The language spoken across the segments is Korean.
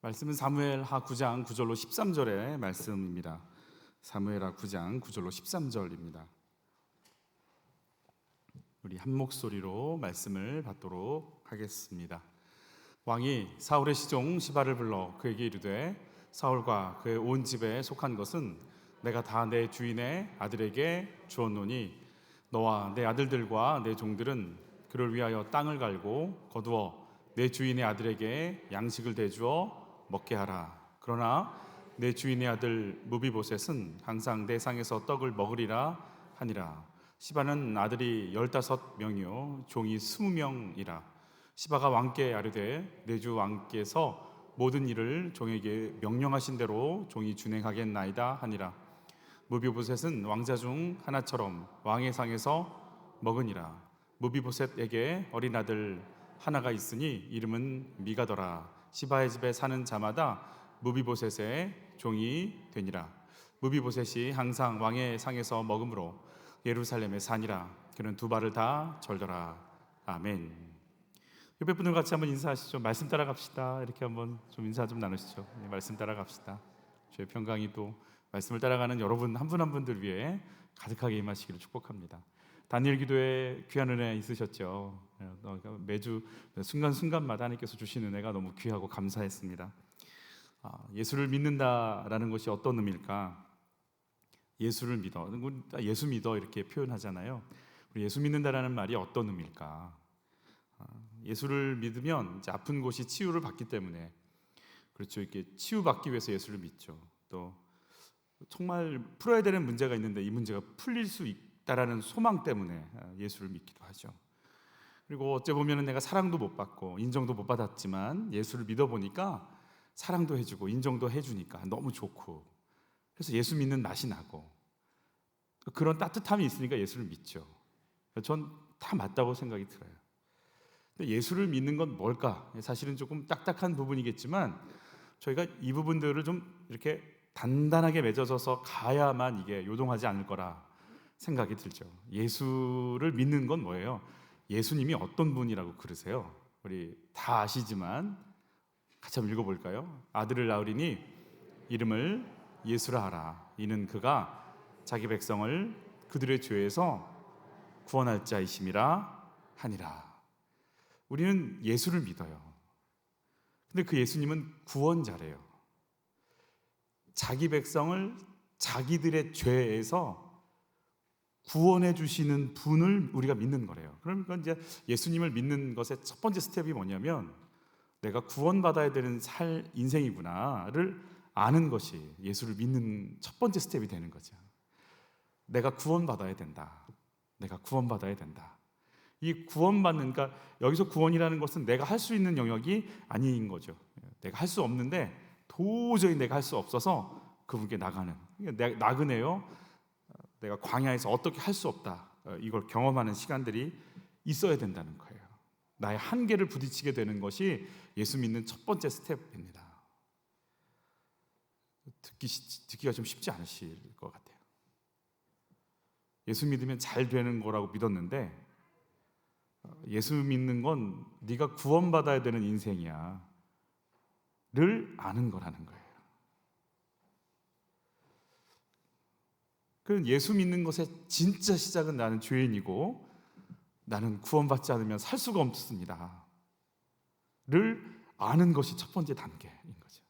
말씀은 사무엘하 9장 9절로 13절의 말씀입니다. 사무엘하 9장 9절로 13절입니다. 우리 한 목소리로 말씀을 받도록 하겠습니다. 왕이 사울의 시종 시바를 불러 그에게 이르되, 사울과 그의 온 집에 속한 것은 내가 다 내 주인의 아들에게 주었노니 너와 내 아들들과 내 종들은 그를 위하여 땅을 갈고 거두어 내 주인의 아들에게 양식을 대주어 먹게 하라. 그러나 내 주인의 아들 무비보셋은 항상 내 상에서 떡을 먹으리라 하니라. 시바는 아들이 15명이요 종이 20명이라. 시바가 왕께 아뢰되, 내 주 왕께서 모든 일을 종에게 명령하신 대로 종이 준행하겠나이다 하니라. 무비보셋은 왕자 중 하나처럼 왕의 상에서 먹으니라. 무비보셋에게 어린 아들 하나가 있으니 이름은 미가더라. 시바의 집에 사는 자마다 무비보셋의 종이 되니라. 무비보셋이 항상 왕의 상에서 먹음으로 예루살렘에 사니라. 그는 두 발을 다 절더라. 아멘. 옆에 분들 같이 한번 인사하시죠. 말씀 따라갑시다. 이렇게 한번 좀 인사 좀 나누시죠. 네, 말씀 따라갑시다. 주의 평강이 또 말씀을 따라가는 여러분 한 분 한 분들 위해 가득하게 임하시기를 축복합니다. 다니엘 기도에 귀한 은혜 있으셨죠. 매주 순간순간마다 하나님께서 주신 은혜가 너무 귀하고 감사했습니다. 예수를 믿는다라는 것이 어떤 의미일까? 예수를 믿어, 예수 믿어 이렇게 표현하잖아요. 우리 예수 믿는다라는 말이 어떤 의미일까? 예수를 믿으면 이제 아픈 곳이 치유를 받기 때문에, 그렇죠, 이렇게 치유받기 위해서 예수를 믿죠. 또 정말 풀어야 되는 문제가 있는데 이 문제가 풀릴 수 있다라는 소망 때문에 예수를 믿기도 하죠. 그리고 어째 보면 내가 사랑도 못 받고 인정도 못 받았지만 예수를 믿어보니까 사랑도 해주고 인정도 해주니까 너무 좋고, 그래서 예수 믿는 맛이 나고 그런 따뜻함이 있으니까 예수를 믿죠. 전 다 맞다고 생각이 들어요. 근데 예수를 믿는 건 뭘까? 사실은 조금 딱딱한 부분이겠지만 저희가 이 부분들을 좀 이렇게 단단하게 맺어져서 가야만 이게 요동하지 않을 거라 생각이 들죠. 예수를 믿는 건 뭐예요? 예수님이 어떤 분이라고 그러세요? 우리 다 아시지만 같이 한번 읽어볼까요? 아들을 낳으리니 이름을 예수라 하라. 이는 그가 자기 백성을 그들의 죄에서 구원할 자이심이라 하니라. 우리는 예수를 믿어요. 근데 그 예수님은 구원자래요. 자기 백성을 자기들의 죄에서 구원해 주시는 분을 우리가 믿는 거래요. 그러니까 이제 예수님을 믿는 것의 첫 번째 스텝이 뭐냐면, 내가 구원받아야 되는 인생이구나를 아는 것이 예수를 믿는 첫 번째 스텝이 되는 거죠. 내가 구원받아야 된다. 내가 구원받아야 된다. 이 구원받는, 그러니까 여기서 구원이라는 것은 내가 할 수 있는 영역이 아닌 거죠. 내가 할 수 없는데 도저히 내가 할 수 없어서 그분께 나가는, 나그네요. 내가 광야에서 어떻게 할 수 없다, 이걸 경험하는 시간들이 있어야 된다는 거예요. 나의 한계를 부딪히게 되는 것이 예수 믿는 첫 번째 스텝입니다. 듣기가 좀 쉽지 않으실 것 같아요. 예수 믿으면 잘 되는 거라고 믿었는데, 예수 믿는 건 네가 구원받아야 되는 인생이야 를 아는 거라는 거예요. 그 예수 믿는 것의 진짜 시작은 나는 죄인이고 나는 구원받지 않으면 살 수가 없습니다 를 아는 것이 첫 번째 단계인 거죠.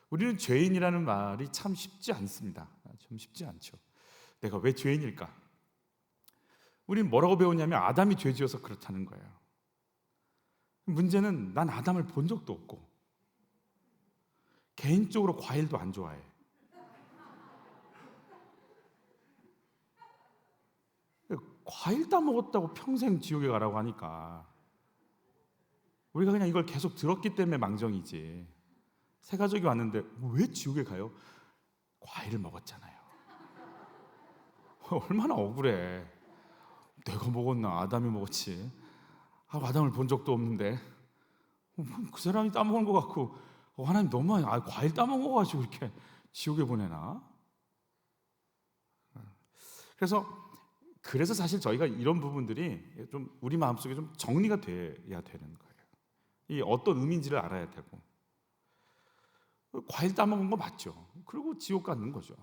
우리는 죄인이라는 말이 참 쉽지 않습니다. 좀 쉽지 않죠. 내가 왜 죄인일까? 우리는 뭐라고 배웠냐면 아담이 죄 지어서 그렇다는 거예요. 문제는 난 아담을 본 적도 없고 개인적으로 과일도 안 좋아해. 과일 따먹었다고 평생 지옥에 가라고 하니까 우리가 그냥 이걸 계속 들었기 때문에 망정이지, 새 가족이 왔는데 왜 지옥에 가요? 과일을 먹었잖아요. 얼마나 억울해. 내가 먹었나? 아담이 먹었지. 아담을 본 적도 없는데 그 사람이 따먹은 것 같고, 하나님 너무 많이 과일 따먹어가지고 이렇게 지옥에 보내나? 그래서 사실 저희가 이런 부분들이 좀 우리 마음속에 좀 정리가 돼야 되는 거예요. 이 어떤 의미인지를 알아야 되고, 과일 따먹은 거 맞죠? 그리고 지옥 가는 거죠.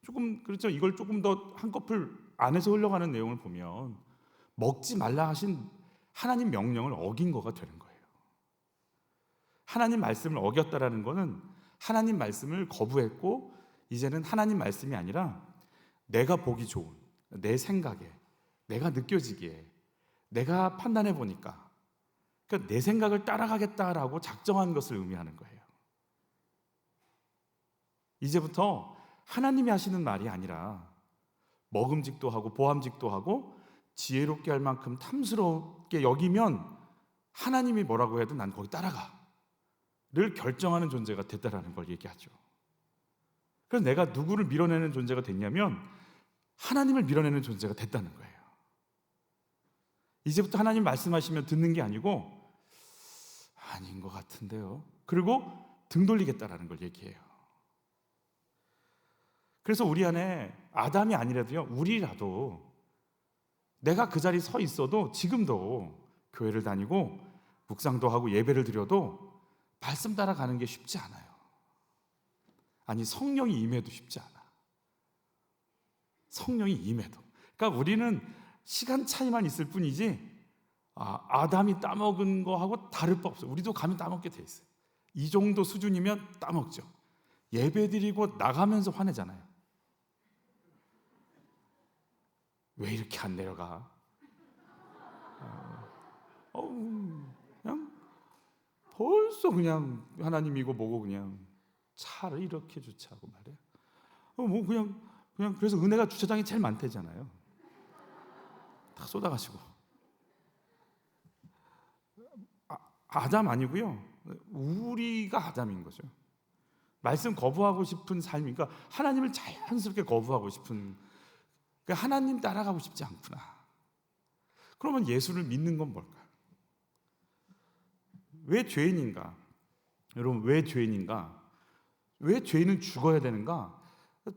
조금 그렇죠. 이걸 조금 더 한꺼풀 안에서 흘러가는 내용을 보면 먹지 말라 하신 하나님 명령을 어긴 거가 되는 거예요. 하나님 말씀을 어겼다라는 거는 하나님 말씀을 거부했고 이제는 하나님 말씀이 아니라 내가 보기 좋은 내 생각에, 내가 느껴지기에, 내가 판단해 보니까, 그러니까 내 생각을 따라가겠다라고 작정한 것을 의미하는 거예요. 이제부터 하나님이 하시는 말이 아니라 먹음직도 하고 보암직도 하고 지혜롭게 할 만큼 탐스럽게 여기면 하나님이 뭐라고 해도 난 거기 따라가를 결정하는 존재가 됐다라는 걸 얘기하죠. 그래서 내가 누구를 밀어내는 존재가 됐냐면 하나님을 밀어내는 존재가 됐다는 거예요. 이제부터 하나님 말씀하시면 듣는 게 아니고 아닌 것 같은데요. 그리고 등 돌리겠다라는 걸 얘기해요. 그래서 우리 안에 아담이 아니라도요, 우리라도 내가 그 자리에 서 있어도 지금도 교회를 다니고 묵상도 하고 예배를 드려도 말씀 따라가는 게 쉽지 않아요. 아니, 성령이 임해도 쉽지 않아. 성령이 임해도. 그러니까 우리는 시간 차이만 있을 뿐이지 아담이 따먹은 거하고 다를 바 없어요. 우리도 가면 따먹게 돼 있어요. 이 정도 수준이면 따먹죠. 예배 드리고 나가면서 화내잖아요. 왜 이렇게 안 내려가? 그냥 벌써 그냥 하나님이고 뭐고 그냥 차를 이렇게 주차하고 말이에요. 뭐 그냥 그래서 은혜가 주차장이 제일 많대잖아요. 다 쏟아가시고. 아담 아니고요. 우리가 아담인 거죠. 말씀 거부하고 싶은 삶이니까 하나님을 자연스럽게 거부하고 싶은, 그러니까 하나님 따라가고 싶지 않구나. 그러면 예수를 믿는 건 뭘까? 왜 죄인인가? 여러분, 왜 죄인인가? 왜 죄인은 죽어야 되는가?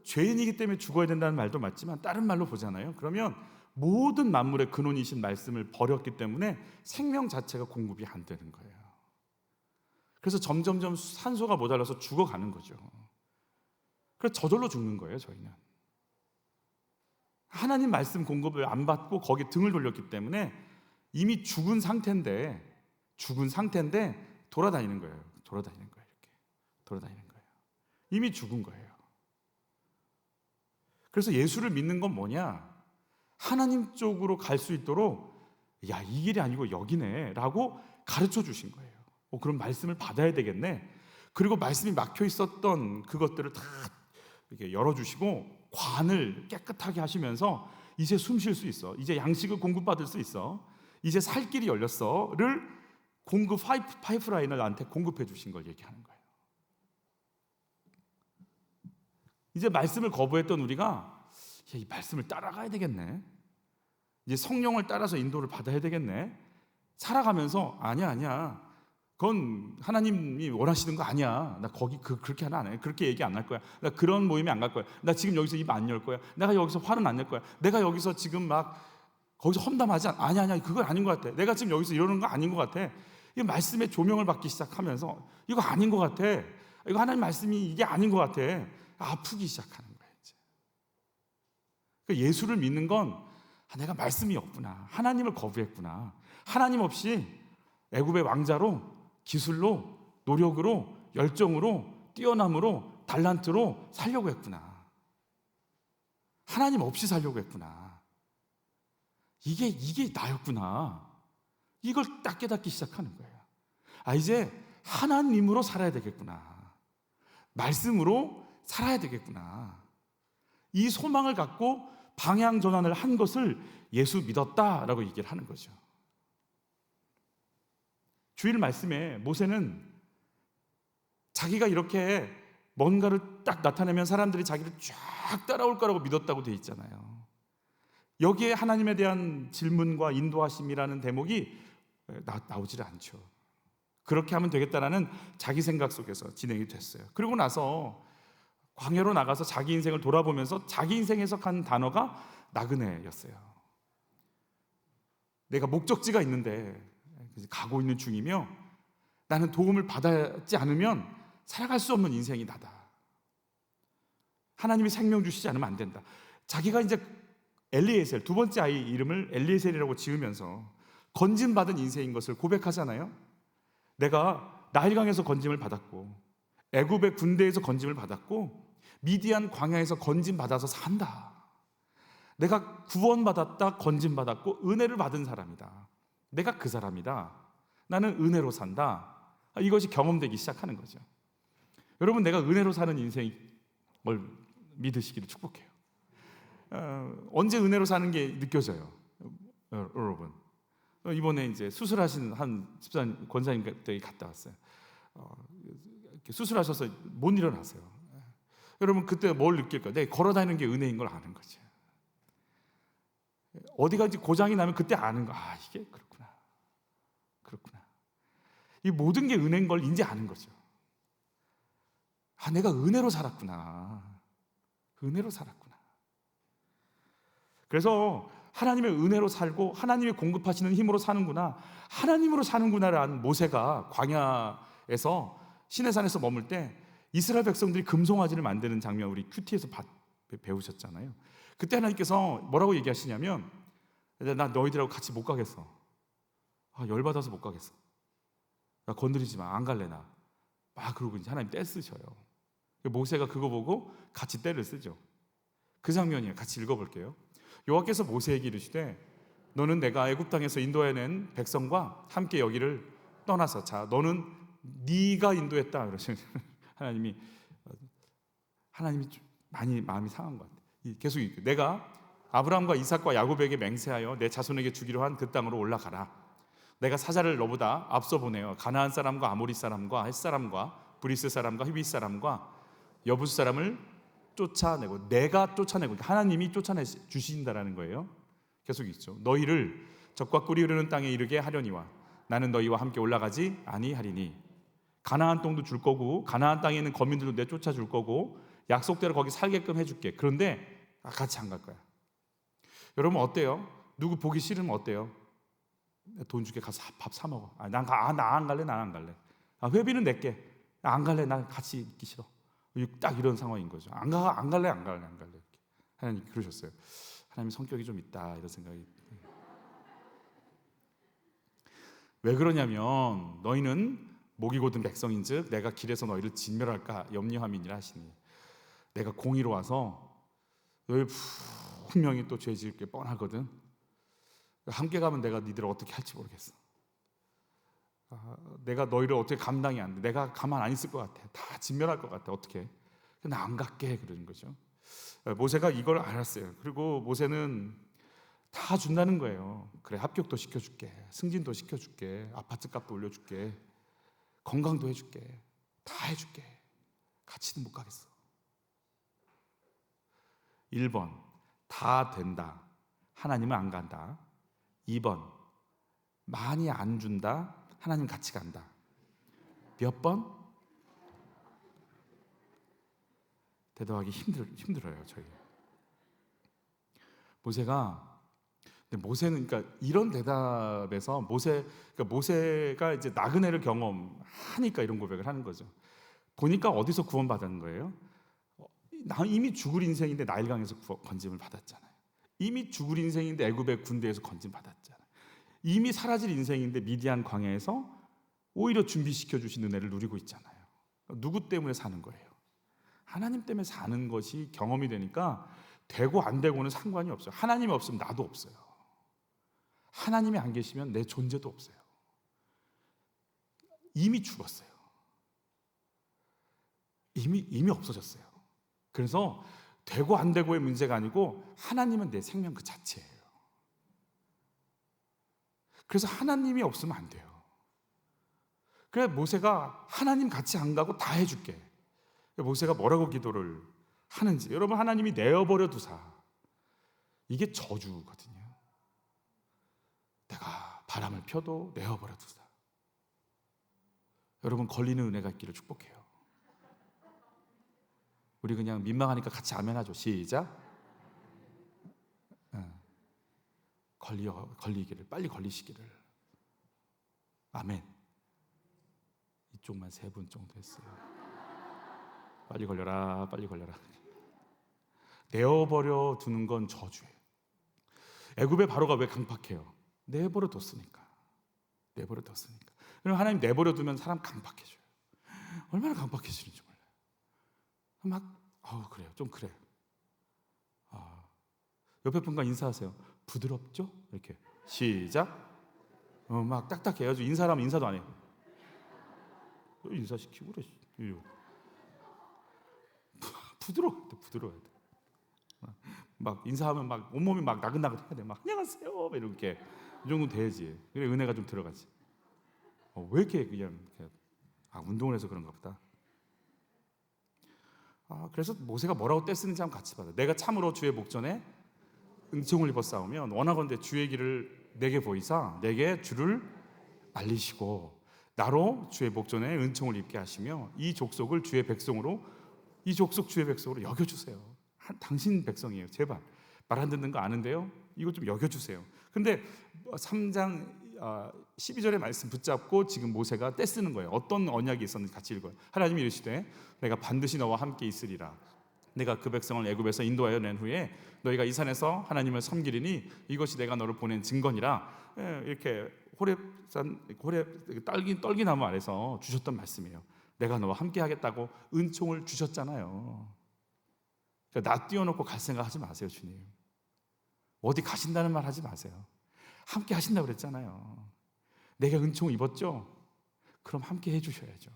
죄인이기 때문에 죽어야 된다는 말도 맞지만 다른 말로 보잖아요. 그러면 모든 만물의 근원이신 말씀을 버렸기 때문에 생명 자체가 공급이 안 되는 거예요. 그래서 점점점 산소가 모자라서 죽어가는 거죠. 그래서 저절로 죽는 거예요, 저희는. 하나님 말씀 공급을 안 받고 거기에 등을 돌렸기 때문에 이미 죽은 상태인데 돌아다니는 거예요. 이렇게 돌아다니는 거예요. 이미 죽은 거예요. 그래서 예수를 믿는 건 뭐냐? 하나님 쪽으로 갈 수 있도록 야, 이 길이 아니고 여기네 라고 가르쳐 주신 거예요. 그럼 말씀을 받아야 되겠네. 그리고 말씀이 막혀 있었던 그것들을 다 이렇게 열어주시고 관을 깨끗하게 하시면서 이제 숨 쉴 수 있어, 이제 양식을 공급받을 수 있어, 이제 살 길이 열렸어를 공급 파이프라인을 나한테 공급해 주신 걸 얘기하는 거예요. 이제 말씀을 거부했던 우리가 이 말씀을 따라가야 되겠네, 이제 성령을 따라서 인도를 받아야 되겠네, 살아가면서 아니야 그건 하나님이 원하시는 거 아니야, 나 거기 그렇게 하나 안 해, 그렇게 얘기 안 할 거야, 나 그런 모임에 안 갈 거야, 나 지금 여기서 입 안 열 거야, 내가 여기서 화는 안 낼 거야, 내가 여기서 지금 막 거기서 험담하지 않아, 아니야 그건 아닌 것 같아, 내가 지금 여기서 이러는 거 아닌 것 같아. 이 말씀의 조명을 받기 시작하면서 이거 아닌 것 같아, 이거 하나님 말씀이 이게 아닌 것 같아, 아프기 시작하는 거예요. 이제 그러니까 예수를 믿는 건 내가 말씀이 없구나, 하나님을 거부했구나, 하나님 없이 애굽의 왕자로 기술로, 노력으로, 열정으로, 뛰어남으로, 달란트로 살려고 했구나, 하나님 없이 살려고 했구나, 이게 나였구나, 이걸 딱 깨닫기 시작하는 거예요. 이제 하나님으로 살아야 되겠구나, 말씀으로 살아야 되겠구나, 이 소망을 갖고 방향 전환을 한 것을 예수 믿었다라고 얘기를 하는 거죠. 주일 말씀에 모세는 자기가 이렇게 뭔가를 딱 나타내면 사람들이 자기를 쫙 따라올 거라고 믿었다고 돼 있잖아요. 여기에 하나님에 대한 질문과 인도하심이라는 대목이 나오질 않죠. 그렇게 하면 되겠다라는 자기 생각 속에서 진행이 됐어요. 그리고 나서 광야로 나가서 자기 인생을 돌아보면서 자기 인생 해석한 단어가 나그네였어요. 내가 목적지가 있는데 가고 있는 중이며 나는 도움을 받지 않으면 살아갈 수 없는 인생이 나다. 하나님이 생명 주시지 않으면 안 된다. 자기가 이제 엘리에셀, 두 번째 아이 이름을 엘리에셀이라고 지으면서 건짐받은 인생인 것을 고백하잖아요. 내가 나일강에서 건짐을 받았고, 애굽의 군대에서 건짐을 받았고, 미디안 광야에서 건짐받아서 산다. 내가 구원받았다, 건짐받았고 은혜를 받은 사람이다. 내가 그 사람이다. 나는 은혜로 산다. 이것이 경험되기 시작하는 거죠. 여러분, 내가 은혜로 사는 인생을 믿으시기를 축복해요. 언제 은혜로 사는 게 느껴져요? 여러분, 이번에 이제 수술하신 한 집사님, 권사님 댁에 갔다 왔어요. 수술하셔서 못 일어나세요. 여러분, 그때 뭘 느낄까요? 내가 걸어다니는 게 은혜인 걸 아는 거죠. 어디가 이제 고장이 나면 그때 아는 거. 아, 이게 그렇구나. 이 모든 게 은혜인 걸 이제 아는 거죠. 아, 내가 은혜로 살았구나. 그래서 하나님의 은혜로 살고 하나님이 공급하시는 힘으로 사는구나, 하나님으로 사는구나라는 모세가 광야에서 시내산에서 머물 때 이스라엘 백성들이 금송아지를 만드는 장면, 우리 큐티에서 배우셨잖아요. 그때 하나님께서 뭐라고 얘기하시냐면, 나 너희들하고 같이 못 가겠어. 열받아서 못 가겠어. 나 건드리지 마. 안 갈래 나. 막 그러고 이제 하나님 떼 쓰셔요. 모세가 그거 보고 같이 떼를 쓰죠. 그 장면이에요. 같이 읽어볼게요. 여호와께서 모세에게 이르시되 너는 내가 애굽 땅에서 인도해낸 백성과 함께 여기를 떠나서 자, 너는 네가 인도했다 그러시는 하나님이 많이 마음이 상한 것 같아요. 계속 읽고, 내가 아브라함과 이삭과 야곱에게 맹세하여 내 자손에게 주기로 한 그 땅으로 올라가라. 내가 사자를 너보다 앞서 보내어 가나안 사람과 아모리 사람과 헷 사람과 브리스 사람과 히윗 사람과 여부스 사람을 쫓아내고, 내가 쫓아내고, 하나님이 쫓아내 주신다라는 거예요. 계속 있죠. 너희를 적과 꿀이 흐르는 땅에 이르게 하려니와 나는 너희와 함께 올라가지 아니하리니 가나안 땅도 줄 거고 가나안 땅에 있는 거민들도 내쫓아 줄 거고 약속대로 거기 살게끔 해줄게. 그런데 같이 안 갈 거야. 여러분 어때요? 누구 보기 싫으면 어때요? 돈 줄게, 가서 밥 사 먹어. 나 안 갈래. 난 안 갈래. 회비는 낼게. 안 갈래. 난 같이 있기 싫어. 딱 이런 상황인 거죠. 안 갈래. 이렇게. 하나님 그러셨어요. 하나님 성격이 좀 있다, 이런 생각이. 왜 그러냐면 너희는 목이 곧은 백성인즉 내가 길에서 너희를 진멸할까 염려함이니라 하시니, 내가 공의로 와서 너희 분명히 또 죄 지을 게 뻔하거든. 함께 가면 내가 니들을 어떻게 할지 모르겠어. 내가 너희를 어떻게 감당이 안 돼. 내가 가만 안 있을 것 같아. 다 진멸할 것 같아. 어떻게? 나 안 갈게 그러는 거죠. 모세가 이걸 알았어요. 그리고 모세는 다 준다는 거예요. 그래, 합격도 시켜줄게, 승진도 시켜줄게, 아파트 값도 올려줄게, 건강도 해줄게, 다 해줄게. 같이는 못 가겠어. 1번 다 된다, 하나님은 안 간다. 2번 많이 안 준다, 하나님 같이 간다. 몇 번? 대답하기 힘들어요, 저희. 모세는 그러니까 이런 대답에서 모세가 이제 나그네를 경험하니까 이런 고백을 하는 거죠. 보니까 어디서 구원받은 거예요? 나 이미 죽을 인생인데 나일강에서 건짐을 받았잖아요. 이미 죽을 인생인데 애굽의 군대에서 건짐 받았잖아요. 이미 사라질 인생인데 미디안 광야에서 오히려 준비시켜 주신 은혜를 누리고 있잖아요. 누구 때문에 사는 거예요? 하나님 때문에 사는 것이 경험이 되니까 되고 안 되고는 상관이 없어요. 하나님이 없으면 나도 없어요. 하나님이 안 계시면 내 존재도 없어요. 이미 죽었어요. 이미 없어졌어요. 그래서 되고 안 되고의 문제가 아니고 하나님은 내 생명 그 자체예요. 그래서 하나님이 없으면 안 돼요. 그래, 모세가 하나님 같이 안 가고 다 해줄게. 모세가 뭐라고 기도를 하는지, 여러분, 하나님이 내어버려 두사, 이게 저주거든요. 내가 바람을 펴도 내어버려 두사. 여러분, 걸리는 은혜가 있기를 축복해요. 우리 그냥 민망하니까 같이 아멘하죠. 시작. 걸리기를, 빨리 걸리시기를. 아멘. 이쪽만 3분 정도 했어요. 빨리 걸려라, 빨리 걸려라. 내어버려 두는 건 저주예요. 애굽의 바로가 왜 강팍해요? 내버려 뒀으니까. 내버려 뒀으니까. 그럼 하나님 내버려 두면 사람 강팍해져요. 얼마나 강팍해지는지 몰라요. 막 그래요, 좀 그래요. 옆에 분과 인사하세요. 부드럽죠? 이렇게 시작. 막 딱딱해요. 인사하면 인사도 안 해요. 인사시키고 그래. 부드러워야 돼. 막 인사하면 막 온몸이 막 나긋나긋 해야 돼. 막 안녕하세요 이렇게. 이 정도 돼야지. 그래 은혜가 좀 들어가지. 왜 이렇게 그냥 운동을 해서 그런가 보다. 그래서 모세가 뭐라고 떼쓰는지 한번 같이 봐요. 내가 참으로 주의 목전에 은총을 입어 싸우면 원하건대 주의 길을 내게 보이사 내게 주를 알리시고 나로 주의 목전에 은총을 입게 하시며 이 족속을 주의 백성으로 이 족속 주의 백성으로 여겨주세요. 당신 백성이에요. 제발 말 안 듣는 거 아는데요. 이거 좀 여겨주세요. 근데 3장 12절의 말씀 붙잡고 지금 모세가 떼쓰는 거예요. 어떤 언약이 있었는지 같이 읽어요. 하나님이 이르시되 내가 반드시 너와 함께 있으리라. 내가 그 백성을 애굽에서 인도하여 낸 후에 너희가 이 산에서 하나님을 섬기리니 이것이 내가 너를 보낸 증거니라. 이렇게 호렙 떨기나무 아래서 주셨던 말씀이에요. 내가 너와 함께 하겠다고 은총을 주셨잖아요. 그러니까 나 띄워놓고 갈 생각 하지 마세요. 주님 어디 가신다는 말 하지 마세요. 함께 하신다고 그랬잖아요. 내가 은총 입었죠? 그럼 함께 해주셔야죠.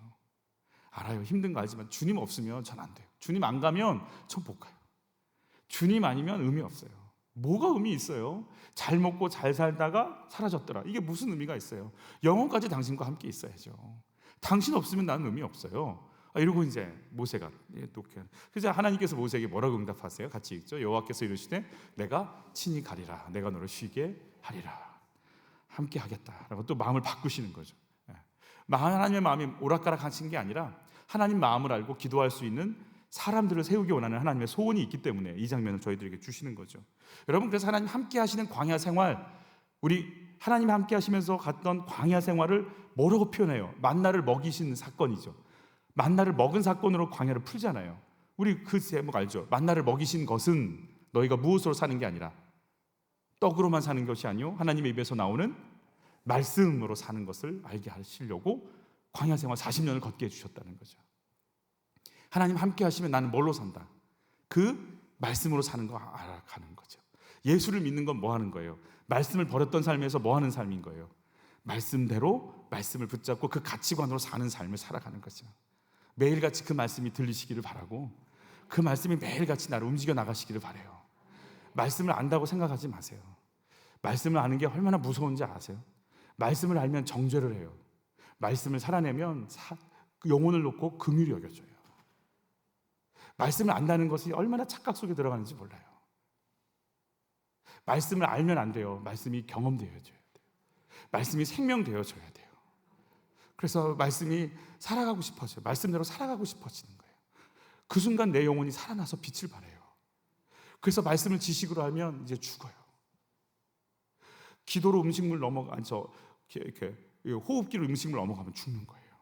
알아요. 힘든 거 알지만 주님 없으면 전 안 돼요. 주님 안 가면 전 못 가요. 주님 아니면 의미 없어요. 뭐가 의미 있어요? 잘 먹고 잘 살다가 사라졌더라. 이게 무슨 의미가 있어요? 영원까지 당신과 함께 있어야죠. 당신 없으면 나는 의미 없어요. 이러고 이제 모세가 그래서 하나님께서 모세에게 뭐라고 응답하세요? 같이 읽죠. 여호와께서 이르시되 내가 친히 가리라. 내가 너를 쉬게 하리라. 함께 하겠다라고 또 마음을 바꾸시는 거죠. 하나님의 마음이 오락가락하신 게 아니라 하나님 마음을 알고 기도할 수 있는 사람들을 세우기 원하는 하나님의 소원이 있기 때문에 이 장면을 저희들에게 주시는 거죠. 여러분 그래서 하나님 함께 하시는 광야 생활, 우리 하나님 함께 하시면서 갔던 광야 생활을 뭐라고 표현해요? 만나를 먹이신 사건이죠. 만나를 먹은 사건으로 광야를 풀잖아요. 우리 그 제목 알죠? 만나를 먹이신 것은 너희가 무엇으로 사는 게 아니라 떡으로만 사는 것이 아니요 하나님의 입에서 나오는 말씀으로 사는 것을 알게 하시려고 광야 생활 40년을 걷게 해주셨다는 거죠. 하나님 함께 하시면 나는 뭘로 산다? 그 말씀으로 사는 거 알아가는 거죠. 예수를 믿는 건 뭐 하는 거예요? 말씀을 버렸던 삶에서 뭐 하는 삶인 거예요? 말씀대로 말씀을 붙잡고 그 가치관으로 사는 삶을 살아가는 거죠. 매일같이 그 말씀이 들리시기를 바라고 그 말씀이 매일같이 나를 움직여 나가시기를 바라요. 말씀을 안다고 생각하지 마세요. 말씀을 아는 게 얼마나 무서운지 아세요? 말씀을 알면 정죄를 해요. 말씀을 살아내면 영혼을 놓고 긍휼히 여겨져요. 말씀을 안다는 것이 얼마나 착각 속에 들어가는지 몰라요. 말씀을 알면 안 돼요. 말씀이 경험되어져야 돼요. 말씀이 생명되어져야 돼요. 그래서 말씀이 살아가고 싶어져요. 말씀대로 살아가고 싶어지는 거예요. 그 순간 내 영혼이 살아나서 빛을 발해요. 그래서 말씀을 지식으로 하면 이제 죽어요. 기도로 음식물 이렇게 호흡기로 음식물 넘어가면 죽는 거예요.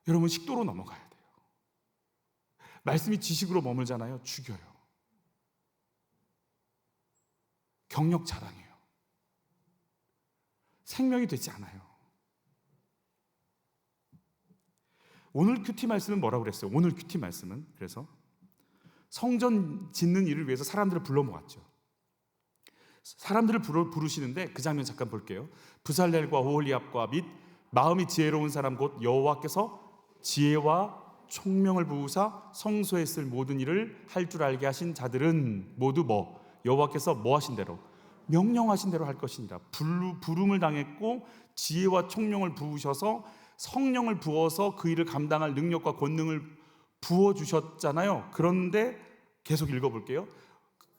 여러분 식도로 넘어가야 돼요. 말씀이 지식으로 머물잖아요. 죽여요. 경력 자랑해요. 생명이 되지 않아요. 오늘 큐티 말씀은 뭐라고 그랬어요? 오늘 큐티 말씀은 그래서 성전 짓는 일을 위해서 사람들을 불러 모았죠. 사람들을 부르시는데 그 장면 잠깐 볼게요. 부살렐과 오홀리압과 및 마음이 지혜로운 사람 곧 여호와께서 지혜와 총명을 부으사 성소에 쓸 모든 일을 할 줄 알게 하신 자들은 모두 여호와께서 뭐 하신 대로 명령하신 대로 할 것이니라. 부름을 당했고 지혜와 총명을 부으셔서 성령을 부어서 그 일을 감당할 능력과 권능을 부어주셨잖아요. 그런데 계속 읽어볼게요.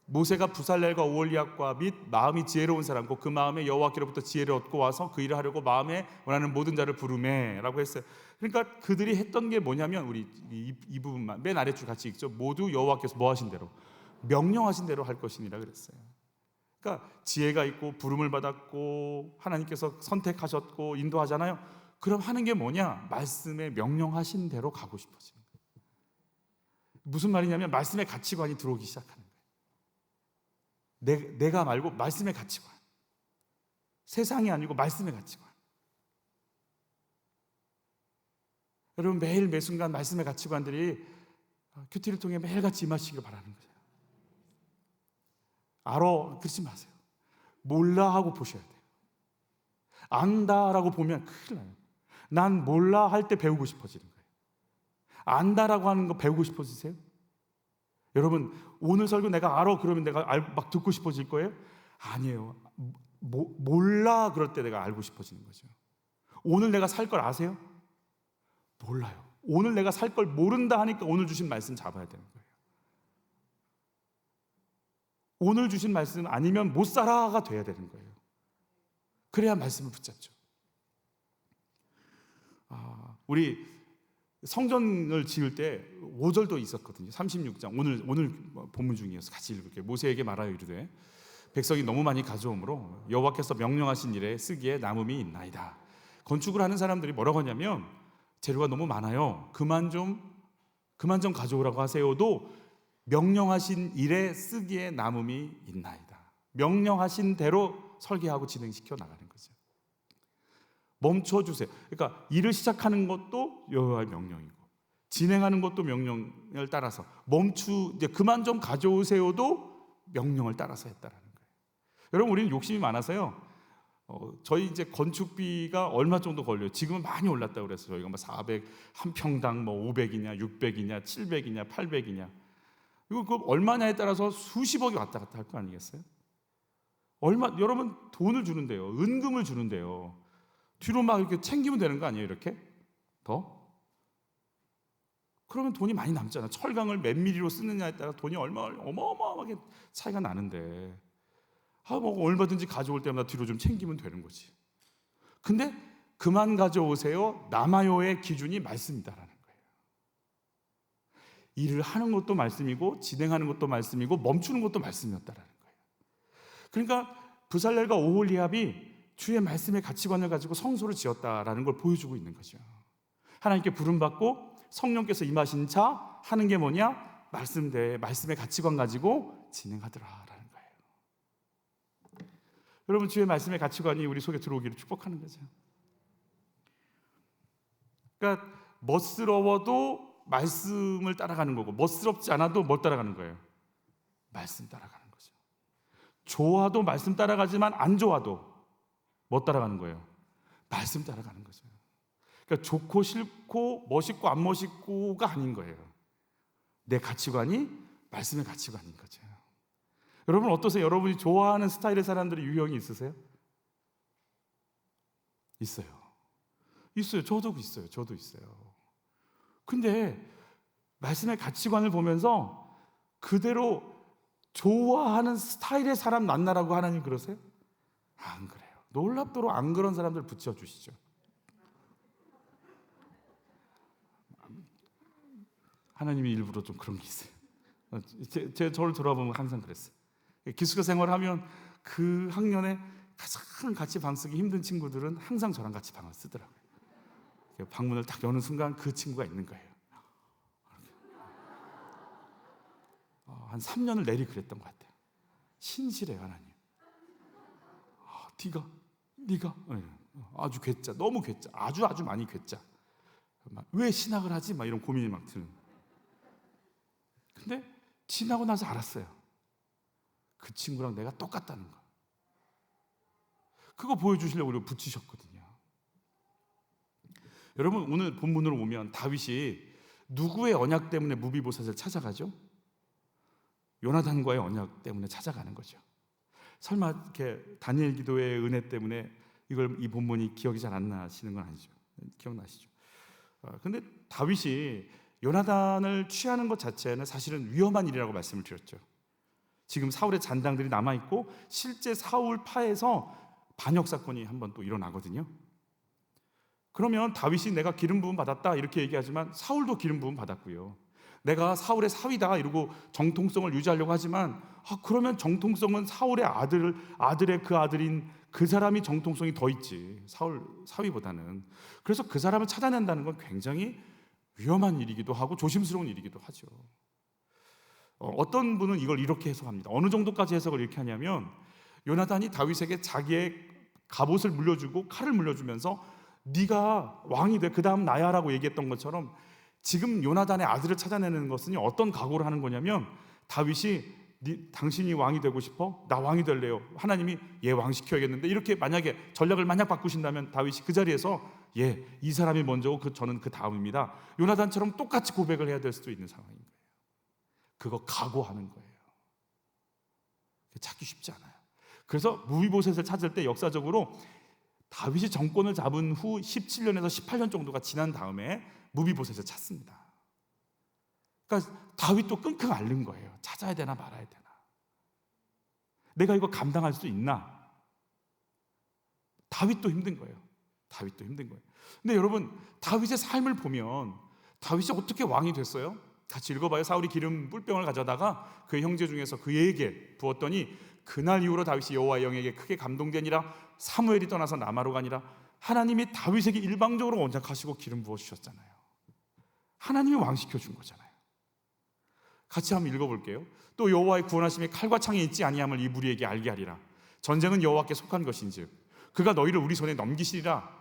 모세가 부살렐과 오홀리압과 및 마음이 지혜로운 사람 곧 그 마음에 여호와께로부터 지혜를 얻고 와서 그 일을 하려고 마음에 원하는 모든 자를 부르매라고 했어요. 그러니까 그들이 했던 게 뭐냐면 우리 이 부분만 맨 아래줄 같이 읽죠. 모두 여호와께서 뭐 하신 대로 명령하신 대로 할 것이니라 그랬어요. 그러니까 지혜가 있고 부름을 받았고 하나님께서 선택하셨고 인도하잖아요. 그럼 하는 게 뭐냐? 말씀에 명령하신 대로 가고 싶어지는 거예요. 무슨 말이냐면 말씀의 가치관이 들어오기 시작하는 거예요. 내가 말고 말씀의 가치관. 세상이 아니고 말씀의 가치관. 여러분 매일 매 순간 말씀의 가치관들이 큐티를 통해 매일같이 임하시길 바라는 거예요. 알아 그러지 마세요. 몰라 하고 보셔야 돼요. 안다라고 보면 큰일 나요. 난 몰라 할 때 배우고 싶어지는 거예요. 안다라고 하는 거 배우고 싶어지세요? 여러분 오늘 설교 내가 알아 그러면 내가 막 듣고 싶어질 거예요? 아니에요. 몰라 그럴 때 내가 알고 싶어지는 거죠. 오늘 내가 살 걸 아세요? 몰라요. 오늘 내가 살 걸 모른다 하니까 오늘 주신 말씀 잡아야 되는 거예요. 오늘 주신 말씀 아니면 못 살아가 돼야 되는 거예요. 그래야 말씀을 붙잡죠. 우리 성전을 지을 때 5절도 있었거든요. 36장 오늘 본문 중이어서 같이 읽을게요. 모세에게 말하여 이르되 백성이 너무 많이 가져오므로 여호와께서 명령하신 일에 쓰기에 남음이 있나이다. 건축을 하는 사람들이 뭐라고 하냐면 재료가 너무 많아요. 그만 좀 가져오라고 하세요도 명령하신 일에 쓰기에 남음이 있나이다. 명령하신 대로 설계하고 진행시켜 나가는 거죠. 멈춰주세요. 그러니까 일을 시작하는 것도 여호와의 명령이고 진행하는 것도 명령을 따라서 이제 그만 좀 가져오세요도 명령을 따라서 했다라는 거예요. 여러분 우리는 욕심이 많아서요. 저희 이제 건축비가 얼마 정도 걸려요? 지금은 많이 올랐다고 그래서 저희가 뭐 400 한 평당 뭐 500이냐 600이냐 700이냐 800이냐 이거 그 얼마냐에 따라서 수십억이 왔다 갔다 할 거 아니겠어요? 여러분 돈을 주는데요. 은금을 주는데요. 뒤로 막 이렇게 챙기면 되는 거 아니에요? 이렇게 더? 그러면 돈이 많이 남잖아. 철강을 몇 미리로 쓰느냐에 따라 돈이 어마어마하게 차이가 나는데 뭐 얼마든지 가져올 때마다 뒤로 좀 챙기면 되는 거지. 근데 그만 가져오세요 남아요의 기준이 말씀이다라는 거예요. 일을 하는 것도 말씀이고 진행하는 것도 말씀이고 멈추는 것도 말씀이었다라는 거예요. 그러니까 부살렐과 오홀리압이 주의 말씀의 가치관을 가지고 성소를 지었다라는 걸 보여주고 있는 거죠. 하나님께 부름받고 성령께서 임하신 자 하는 게 뭐냐? 말씀의 가치관 가지고 진행하더라라는 거예요. 여러분 주의 말씀의 가치관이 우리 속에 들어오기를 축복하는 거죠. 그러니까 멋스러워도 말씀을 따라가는 거고 멋스럽지 않아도 뭐 따라가는 거예요? 말씀 따라가는 거죠. 좋아도 말씀 따라가지만 안 좋아도 뭐 따라가는 거예요? 말씀 따라가는 거죠. 그러니까 좋고 싫고 멋있고 안 멋있고가 아닌 거예요. 내 가치관이 말씀의 가치관인 거죠. 여러분 어떠세요? 여러분이 좋아하는 스타일의 사람들이 유형이 있으세요? 있어요. 저도 있어요. 근데 말씀의 가치관을 보면서 그대로 좋아하는 스타일의 사람 만나라고 하나님 그러세요? 안 그래요. 놀랍도록 안 그런 사람들 붙여주시죠. 하나님이 일부러 좀 그런 게 있어요. 저를 돌아보면 항상 그랬어요. 기숙사 생활하면 그 학년에 가장 같이 방 쓰기 힘든 친구들은 항상 저랑 같이 방을 쓰더라고요. 방문을 딱 여는 순간 그 친구가 있는 거예요. 한 3년을 내리 그랬던 것 같아요. 신실해요 하나님. 네가 아주 괴짜, 너무 괴짜, 아주 많이 괴짜. 왜 신학을 하지? 막 이런 고민이 막 드는. 근데 지나고 나서 알았어요. 그 친구랑 내가 똑같다는 거. 그거 보여주시려고 우리가 붙이셨거든요. 여러분 오늘 본문으로 오면 다윗이 누구의 언약 때문에 무비보셋을 찾아가죠? 요나단과의 언약 때문에 찾아가는 거죠. 설마 이렇게 다니엘 기도의 은혜 때문에 이 본문이 기억이 잘 안 나시는 건 아니죠. 기억나시죠? 근데 다윗이 요나단을 취하는 것 자체는 사실은 위험한 일이라고 말씀을 드렸죠. 지금 사울의 잔당들이 남아있고 실제 사울 파에서 반역 사건이 한번 또 일어나거든요. 그러면 다윗이 내가 기름 부음 받았다 이렇게 얘기하지만 사울도 기름 부음 받았고요. 내가 사울의 사위다 이러고 정통성을 유지하려고 하지만 그러면 정통성은 사울의 아들의 그 그 사람이 정통성이 더 있지, 사위보다는. 그래서 그 사람을 찾아낸다는 건 굉장히 위험한 일이기도 하고 조심스러운 일이기도 하죠. 어떤 분은 이걸 이렇게 해석합니다. 어느 정도까지 해석을 이렇게 하냐면, 요나단이 다윗에게 자기의 갑옷을 물려주고 칼을 물려주면서 네가 왕이 돼, 그 다음 나야 라고 얘기했던 것처럼 지금 요나단의 아들을 찾아내는 것은 어떤 각오를 하는 거냐면, 다윗이 당신이 왕이 되고 싶어? 나 왕이 될래요. 하나님이 얘 왕시켜야겠는데, 이렇게 만약에 전략을 만약 바꾸신다면 다윗이 그 자리에서 이 사람이 먼저고 저는 그 다음입니다, 요나단처럼 똑같이 고백을 해야 될 수도 있는 상황인 거예요. 그거 각오하는 거예요. 찾기 쉽지 않아요. 그래서 무비보셋을 찾을 때 역사적으로 다윗이 정권을 잡은 후 17년에서 18년 정도가 지난 다음에 무비보셋을 찾습니다. 그러니까 다윗도 끙끙 앓는 거예요. 찾아야 되나 말아야 되나, 내가 이거 감당할 수 있나. 다윗도 힘든 거예요. 근데 여러분, 다윗의 삶을 보면 다윗이 어떻게 왕이 됐어요? 같이 읽어봐요. 사울이 기름 뿔병을 가져다가 그의 형제 중에서 그에게 부었더니 그날 이후로 다윗이 여호와의 영에게 크게 감동되니라. 사무엘이 떠나서 라마로 가니라. 하나님이 다윗에게 일방적으로 언약하시고 기름 부어주셨잖아요. 하나님이 왕시켜 준 거잖아요. 같이 한번 읽어볼게요. 또 여호와의 구원하심이 칼과 창에 있지 아니함을 이 무리에게 알게 하리라. 전쟁은 여호와께 속한 것인즉 그가 너희를 우리 손에 넘기시리라.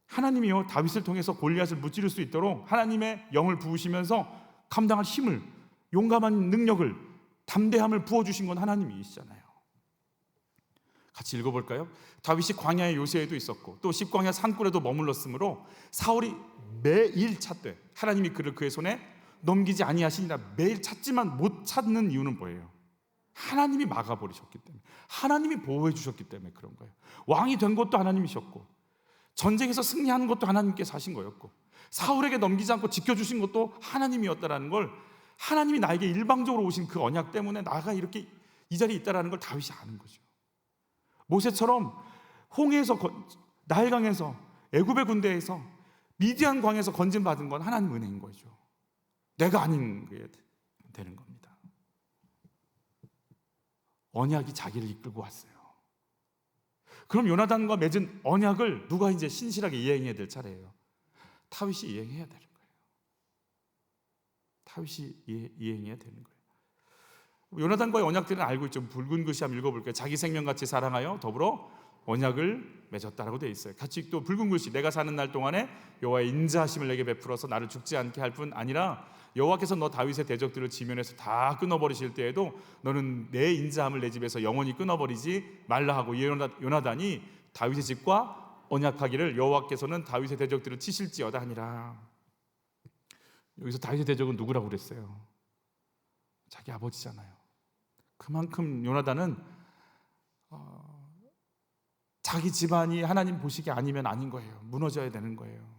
하나님이요, 다윗을 통해서 골리앗을 무찌를 수 있도록 하나님의 영을 부으시면서 감당할 힘을, 용감한 능력을, 담대함을 부어주신 건 하나님이시잖아요. 같이 읽어볼까요? 다윗이 광야의 요새에도 있었고 또 십광야 산굴에도 머물렀으므로 사울이 매일 찾되 하나님이 그를 그의 손에 넘기지 아니하시니라. 매일 찾지만 못 찾는 이유는 뭐예요? 하나님이 막아버리셨기 때문에, 하나님이 보호해 주셨기 때문에 그런 거예요. 왕이 된 것도 하나님이셨고 전쟁에서 승리하는 것도 하나님께서 하신 거였고 사울에게 넘기지 않고 지켜주신 것도 하나님이었다라는 걸, 하나님이 나에게 일방적으로 오신 그 언약 때문에 나가 이렇게 이 자리에 있다라는 걸 다윗이 아는 거죠. 모세처럼 홍해에서, 나일강에서, 애굽의 군대에서, 미디안 광에서 건진받은 건 하나님 은혜인 거죠. 내가 아닌 게 되는 겁니다. 언약이 자기를 이끌고 왔어요. 그럼 요나단과 맺은 언약을 누가 이제 신실하게 이행해야 될 차례예요? 다윗이 이행해야 되는 거예요. 이행해야 되는 거예요. 요나단과의 언약들은 알고 있죠. 붉은 글씨 한번 읽어볼게요. 자기 생명같이 사랑하여 더불어 언약을 맺었다라고 되어 있어요. 같이 또 붉은 글씨, 내가 사는 날 동안에 여호와의 인자하심을 내게 베풀어서 나를 죽지 않게 할 뿐 아니라 여호와께서 너 다윗의 대적들을 지면에서 다 끊어버리실 때에도 너는 내 인자함을 내 집에서 영원히 끊어버리지 말라 하고, 요나단이 다윗의 집과 언약하기를 여호와께서는 다윗의 대적들을 치실지어다 하니라. 여기서 다윗의 대적은 누구라고 그랬어요? 자기 아버지잖아요. 그만큼 요나단은 자기 집안이 하나님 보시기 아니면 아닌 거예요. 무너져야 되는 거예요.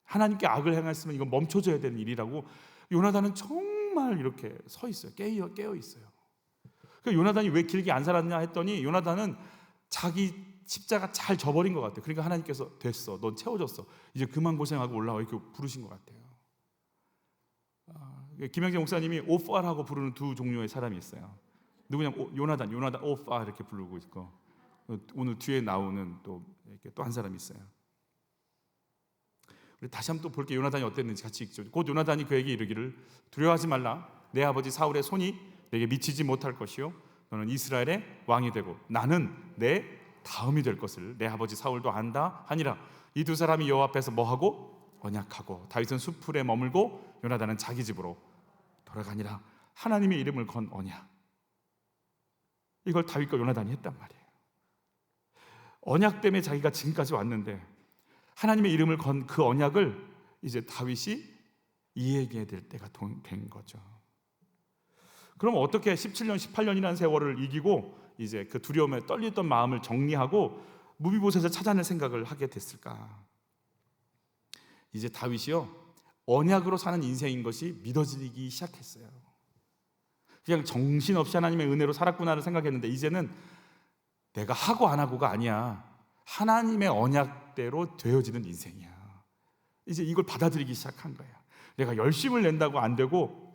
하나님께 악을 행했으면 이건 멈춰져야 되는 일이라고 요나단은 정말 이렇게 서 있어요. 깨어 있어요. 그러니까 요나단이 왜 길게 안 살았냐 했더니 요나단은 자기 십자가 잘 져버린 것 같아요. 그러니까 하나님께서 됐어, 넌 채워졌어, 이제 그만 고생하고 올라와, 이렇게 부르신 것 같아요. 김영재 목사님이 오파라고 부르는 두 종류의 사람이 있어요. 누구냐면 요나단 오파 이렇게 부르고 있고, 오늘 뒤에 나오는 또 한 사람이 있어요. 우리 다시 한번 또 볼게요. 요나단이 어땠는지 같이 읽죠. 곧 요나단이 그에게 이르기를 두려워하지 말라. 내 아버지 사울의 손이 내게 미치지 못할 것이요 너는 이스라엘의 왕이 되고 나는 내 다음이 될 것을 내 아버지 사울도 안다 하니라. 이 두 사람이 여호와 앞에서 뭐하고? 언약하고 다윗은 수풀에 머물고 요나단은 자기 집으로 돌아가니라. 하나님의 이름을 건 언약, 이걸 다윗과 요나단이 했단 말이에요. 언약 때문에 자기가 지금까지 왔는데 하나님의 이름을 건 그 언약을 이제 다윗이 이해해야 될 때가 된 거죠. 그럼 어떻게 17년, 18년이라는 세월을 이기고 이제 그 두려움에 떨리던 마음을 정리하고 무비보셋을 찾아낼 생각을 하게 됐을까? 이제 다윗이요, 언약으로 사는 인생인 것이 믿어지기 시작했어요. 그냥 정신없이 하나님의 은혜로 살았구나를 생각했는데 이제는 내가 하고 안 하고가 아니야. 하나님의 언약대로 되어지는 인생이야. 이제 이걸 받아들이기 시작한 거예요. 내가 열심을 낸다고 안 되고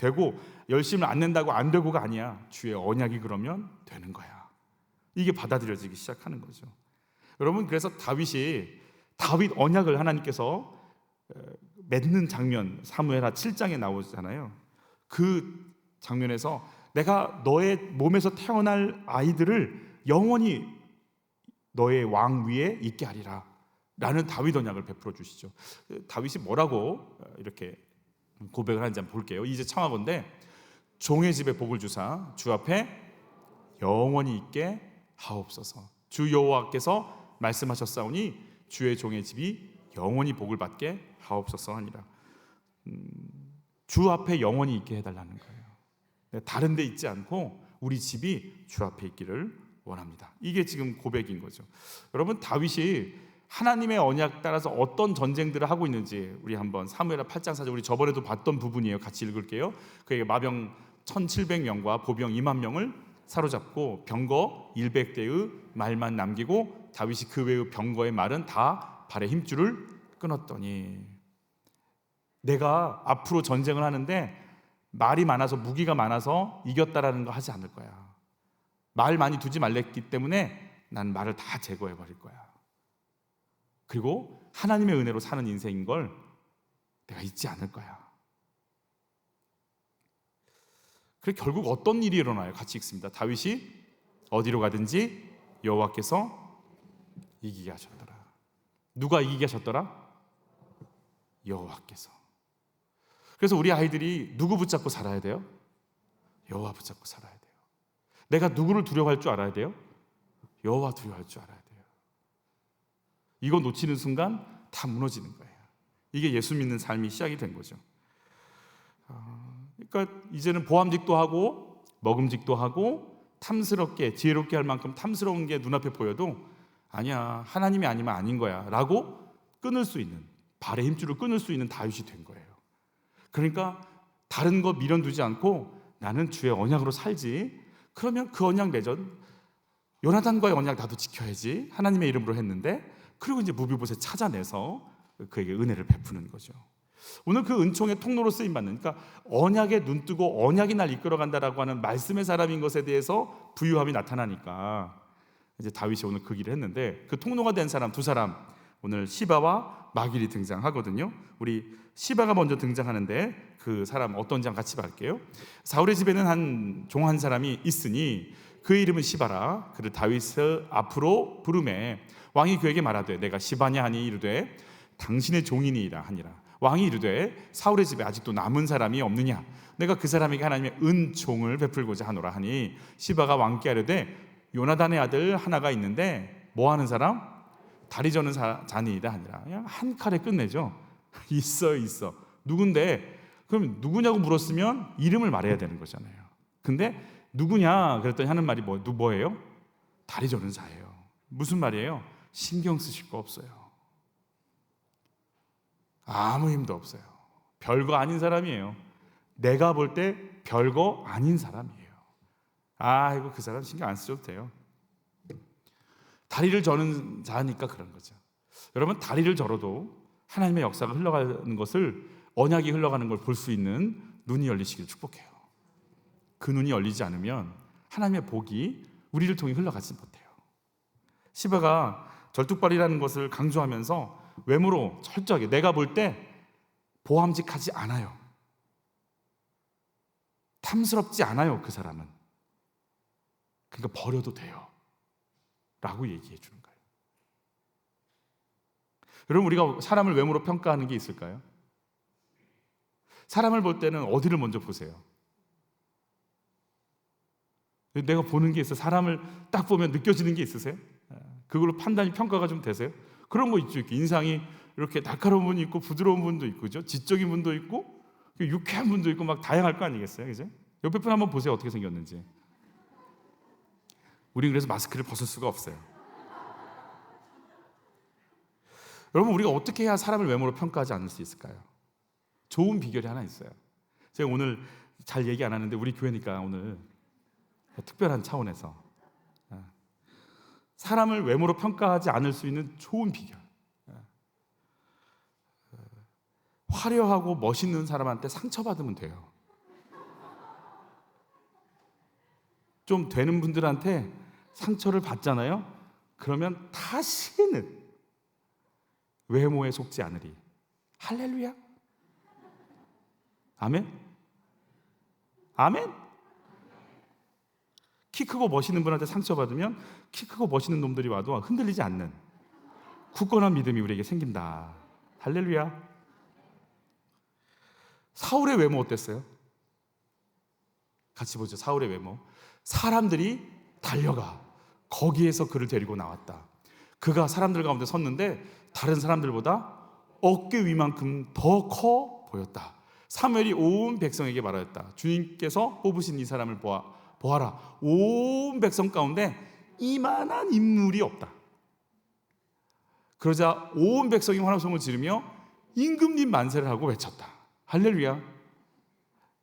열심을 안 낸다고 안 되고가 아니야. 주의 언약이 그러면 되는 거야. 이게 받아들여지기 시작하는 거죠. 여러분, 그래서 다윗 언약을 하나님께서 맺는 장면, 사무엘하 7장에 나오잖아요. 그 장면에서 내가 너의 몸에서 태어날 아이들을 영원히 너의 왕 위에 있게 하리라 라는 다윗 언약을 베풀어 주시죠. 다윗이 뭐라고 이렇게 고백을 하는지 한번 볼게요. 이제 청하건대 종의 집에 복을 주사 주 앞에 영원히 있게 하옵소서. 주 여호와께서 말씀하셨사오니 주의 종의 집이 영원히 복을 받게 하옵소서 하니라. 주 앞에 영원히 있게 해달라는 거예요. 다른 데 있지 않고 우리 집이 주 앞에 있기를 원합니다. 이게 지금 고백인 거죠. 여러분, 다윗이 하나님의 언약 따라서 어떤 전쟁들을 하고 있는지 우리 한번 사무엘하 8장 4절, 우리 저번에도 봤던 부분이에요. 같이 읽을게요. 그에게 마병 1700명과 보병 2만 명을 사로잡고 병거 100대의 말만 남기고 다윗이 그 외의 병거의 말은 다 발의 힘줄을 끊었더니, 내가 앞으로 전쟁을 하는데 말이 많아서 무기가 많아서 이겼다라는 거 하지 않을 거야. 말 많이 두지 말랬기 때문에 난 말을 다 제거해 버릴 거야. 그리고 하나님의 은혜로 사는 인생인 걸 내가 잊지 않을 거야. 그래서 결국 어떤 일이 일어나요? 같이 읽습니다. 다윗이 어디로 가든지 여호와께서 이기게 하셨더라. 누가 이기게 하셨더라? 여호와께서. 그래서 우리 아이들이 누구 붙잡고 살아야 돼요? 여호와 붙잡고 살아야 돼요. 내가 누구를 두려워할 줄 알아야 돼요? 여호와 두려워할 줄 알아야 돼요. 이거 놓치는 순간 다 무너지는 거예요. 이게 예수 믿는 삶이 시작이 된 거죠. 그러니까 이제는 보암직도 하고 먹음직도 하고 탐스럽게 지혜롭게 할 만큼 탐스러운 게 눈앞에 보여도 아니야, 하나님이 아니면 아닌 거야 라고 끊을 수 있는, 발의 힘줄을 끊을 수 있는 다윗이 된 거예요. 그러니까 다른 거 미련두지 않고 나는 주의 언약으로 살지. 그러면 그 언약 내전, 요나단과의 언약 나도 지켜야지. 하나님의 이름으로 했는데, 그리고 이제 무비보셋 찾아내서 그에게 은혜를 베푸는 거죠. 오늘 그 은총의 통로로 쓰임받는, 그러니까 언약에 눈뜨고 언약이 날 이끌어간다라고 하는 말씀의 사람인 것에 대해서 부유함이 나타나니까 이제 다윗이 오늘 그 길을 했는데, 그 통로가 된 사람 두 사람, 오늘 시바와 마길이 등장하거든요. 우리 시바가 먼저 등장하는데 그 사람 어떤지 같이 볼게요. 사울의 집에는 한 사람이 있으니 그 이름은 시바라. 그를 다윗의 앞으로 부르매 왕이 그에게 말하되 내가 시바냐 하니 이르되 당신의 종이니이다 하니라. 왕이 이르되 사울의 집에 아직도 남은 사람이 없느냐? 내가 그 사람에게 하나님의 은총을 베풀고자 하노라 하니 시바가 왕께 하려되 요나단의 아들 하나가 있는데 뭐 하는 사람? 다리 저는 자니이다 하니라. 그냥 한 칼에 끝내죠. 있어. 누군데? 그럼 누구냐고 물었으면 이름을 말해야 되는 거잖아요. 근데 누구냐 그랬더니 하는 말이 뭐예요? 다리 저는 자예요. 무슨 말이에요? 신경 쓰실 거 없어요. 아무 힘도 없어요. 별거 아닌 사람이에요. 내가 볼 때 별거 아닌 사람이에요. 아이고, 그 사람 신경 안 쓰셔도 돼요. 다리를 저는 자니까 그런 거죠. 여러분, 다리를 저어도 하나님의 역사가 흘러가는 것을, 언약이 흘러가는 걸 볼 수 있는 눈이 열리시길 축복해요. 그 눈이 열리지 않으면 하나님의 복이 우리를 통해 흘러가지 못해요. 시바가 절뚝발이라는 것을 강조하면서 외모로 철저하게, 내가 볼 때 보암직하지 않아요. 탐스럽지 않아요. 그 사람은. 그러니까 버려도 돼요 라고 얘기해 주는 거예요. 여러분, 우리가 사람을 외모로 평가하는 게 있을까요? 사람을 볼 때는 어디를 먼저 보세요? 내가 보는 게 있어요. 사람을 딱 보면 느껴지는 게 있으세요? 그걸로 판단이, 평가가 좀 되세요? 그런 거 있죠. 인상이 이렇게 날카로운 분이 있고 부드러운 분도 있고, 그죠? 지적인 분도 있고 유쾌한 분도 있고 막 다양할 거 아니겠어요? 그죠? 옆에 분 한번 보세요. 어떻게 생겼는지. 우린 그래서 마스크를 벗을 수가 없어요. 여러분, 우리가 어떻게 해야 사람을 외모로 평가하지 않을 수 있을까요? 좋은 비결이 하나 있어요. 제가 오늘 잘 얘기 안 하는데 우리 교회니까 오늘 특별한 차원에서 사람을 외모로 평가하지 않을 수 있는 좋은 비결. 화려하고 멋있는 사람한테 상처받으면 돼요. 좀 되는 분들한테 상처를 받잖아요. 그러면 다시는 외모에 속지 않으리. 할렐루야. 아멘. 아멘. 키 크고 멋있는 분한테 상처받으면 키 크고 멋있는 놈들이 와도 흔들리지 않는 굳건한 믿음이 우리에게 생긴다. 할렐루야. 사울의 외모 어땠어요? 같이 보죠. 사울의 외모. 사람들이 달려가 거기에서 그를 데리고 나왔다. 그가 사람들 가운데 섰는데 다른 사람들보다 어깨 위만큼 더 커 보였다. 사무엘이 온 백성에게 말하였다. 주님께서 뽑으신 이 사람을 보아라. 온 백성 가운데 이만한 인물이 없다. 그러자 온 백성이 환호성을 지르며 임금님 만세를 하고 외쳤다. 할렐루야.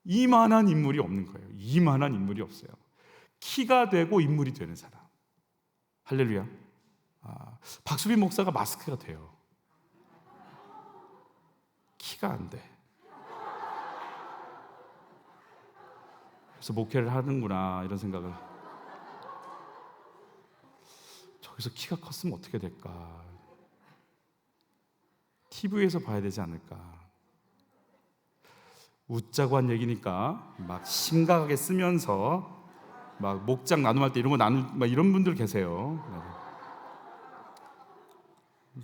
이만한 인물이 없는 거예요. 이만한 인물이 없어요. 키가 되고 인물이 되는 사람. 할렐루야. 박수빈 목사가 마스크가 돼요. 키가 안 돼. 그래서 목회를 하는구나 이런 생각을. 저기서 키가 컸으면 어떻게 될까? TV에서 봐야 되지 않을까? 웃자고 한 얘기니까 막 심각하게 쓰면서 막 목장 나눔할 때 이런 거 막 이런 분들 계세요.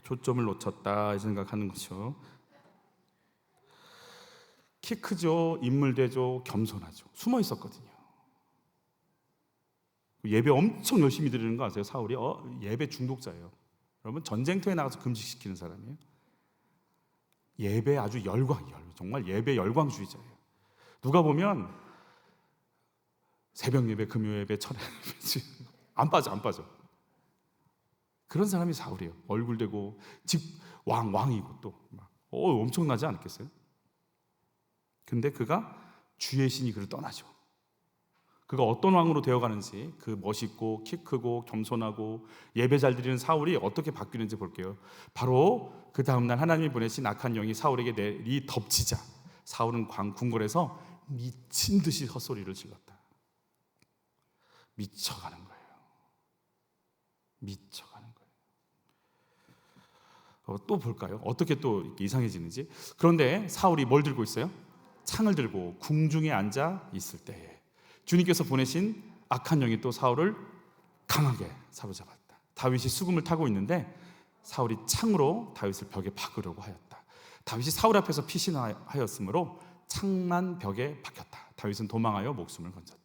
초점을 놓쳤다 이 생각하는 거죠. 키 크죠, 인물 되죠, 겸손하죠. 숨어 있었거든요. 예배 엄청 열심히 드리는 거 아세요? 사울이 예배 중독자예요. 여러분 전쟁터에 나가서 금식시키는 사람이에요. 예배 아주 정말 예배 열광주의자예요. 누가 보면 새벽 예배, 금요 예배, 철야 예배 안 빠져. 그런 사람이 사울이에요. 얼굴 되고 왕이고 또 엄청나지 않겠어요? 근데 그가 주의 신이 그를 떠나죠. 그가 어떤 왕으로 되어가는지, 그 멋있고 키 크고 겸손하고 예배 잘 드리는 사울이 어떻게 바뀌는지 볼게요. 바로 그 다음날 하나님이 보내신 악한 영이 사울에게 내리 덮치자 사울은 궁궐에서 미친 듯이 헛소리를 질렀다. 미쳐가는 거예요. 또 볼까요? 어떻게 또 이렇게 이상해지는지. 그런데 사울이 뭘 들고 있어요? 창을 들고 궁중에 앉아 있을 때에 주님께서 보내신 악한 영이 또 사울을 강하게 사로잡았다. 다윗이 수금을 타고 있는데 사울이 창으로 다윗을 벽에 박으려고 하였다. 다윗이 사울 앞에서 피신하였으므로 창만 벽에 박혔다. 다윗은 도망하여 목숨을 건졌다.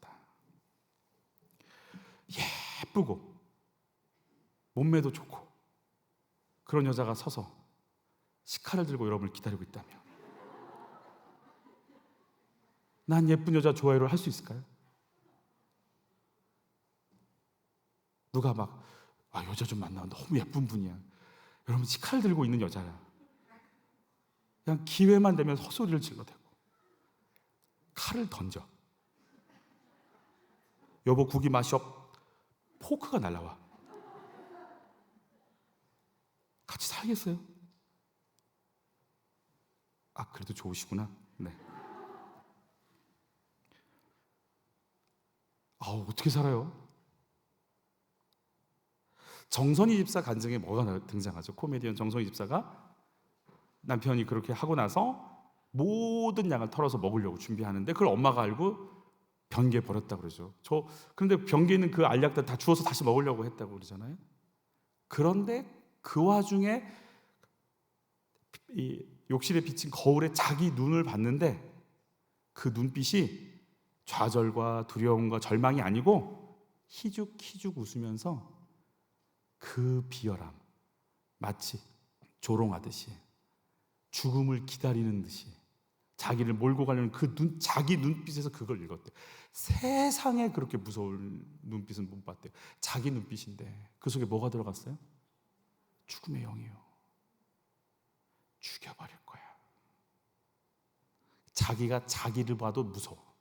예쁘고 몸매도 좋고 그런 여자가 서서 시칼을 들고 여러분을 기다리고 있다면 난 예쁜 여자 좋아요를 할 수 있을까요? 누가 여자 좀 만나 너무 예쁜 분이야. 여러분 시칼 들고 있는 여자야. 그냥 기회만 되면 헛소리를 질러대고 칼을 던져. 여보 국이 맛이 포크가 날라와. 같이 살겠어요? 그래도 좋으시구나. 네. 어떻게 살아요? 정선희 집사 간증에 뭐가 등장하죠? 코미디언 정선희 집사가 남편이 그렇게 하고 나서 모든 양을 털어서 먹으려고 준비하는데 그걸 엄마가 알고 변기에 버렸다고 그러죠. 그런데 변기에 있는 그 알약들 다 주워서 다시 먹으려고 했다고 그러잖아요. 그런데 그 와중에 이 욕실에 비친 거울에 자기 눈을 봤는데 그 눈빛이 좌절과 두려움과 절망이 아니고 희죽희죽 웃으면서 그 비열함, 마치 조롱하듯이 죽음을 기다리는 듯이 자기를 몰고 가려는 자기 눈빛에서 그걸 읽었대. 세상에 그렇게 무서울 눈빛은 못 봤대요. 자기 눈빛인데 그 속에 뭐가 들어갔어요? 죽음의 영이에요. 죽여버릴 거야. 자기가 자기를 봐도 무서워.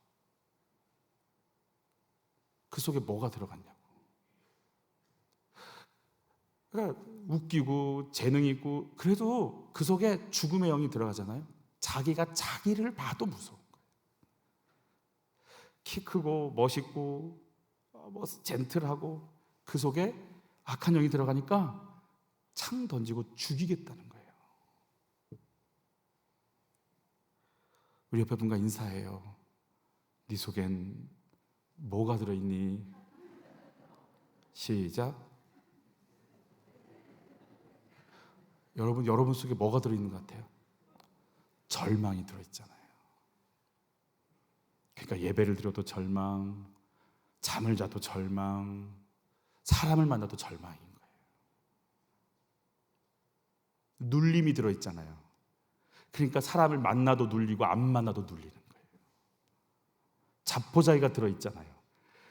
그 속에 뭐가 들어갔냐고. 그러니까 웃기고 재능 있고 그래도 그 속에 죽음의 영이 들어가잖아요. 자기가 자기를 봐도 무서운 거예요. 키 크고 멋있고 젠틀하고 그 속에 악한 영이 들어가니까 창 던지고 죽이겠다는 거예요. 우리 옆에 분과 인사해요. 네 속엔 뭐가 들어있니? 시작. 여러분 속에 뭐가 들어있는 것 같아요? 절망이 들어있잖아요. 그러니까 예배를 드려도 절망, 잠을 자도 절망, 사람을 만나도 절망인 거예요. 눌림이 들어있잖아요. 그러니까 사람을 만나도 눌리고 안 만나도 눌리는 거예요. 자포자기가 들어있잖아요.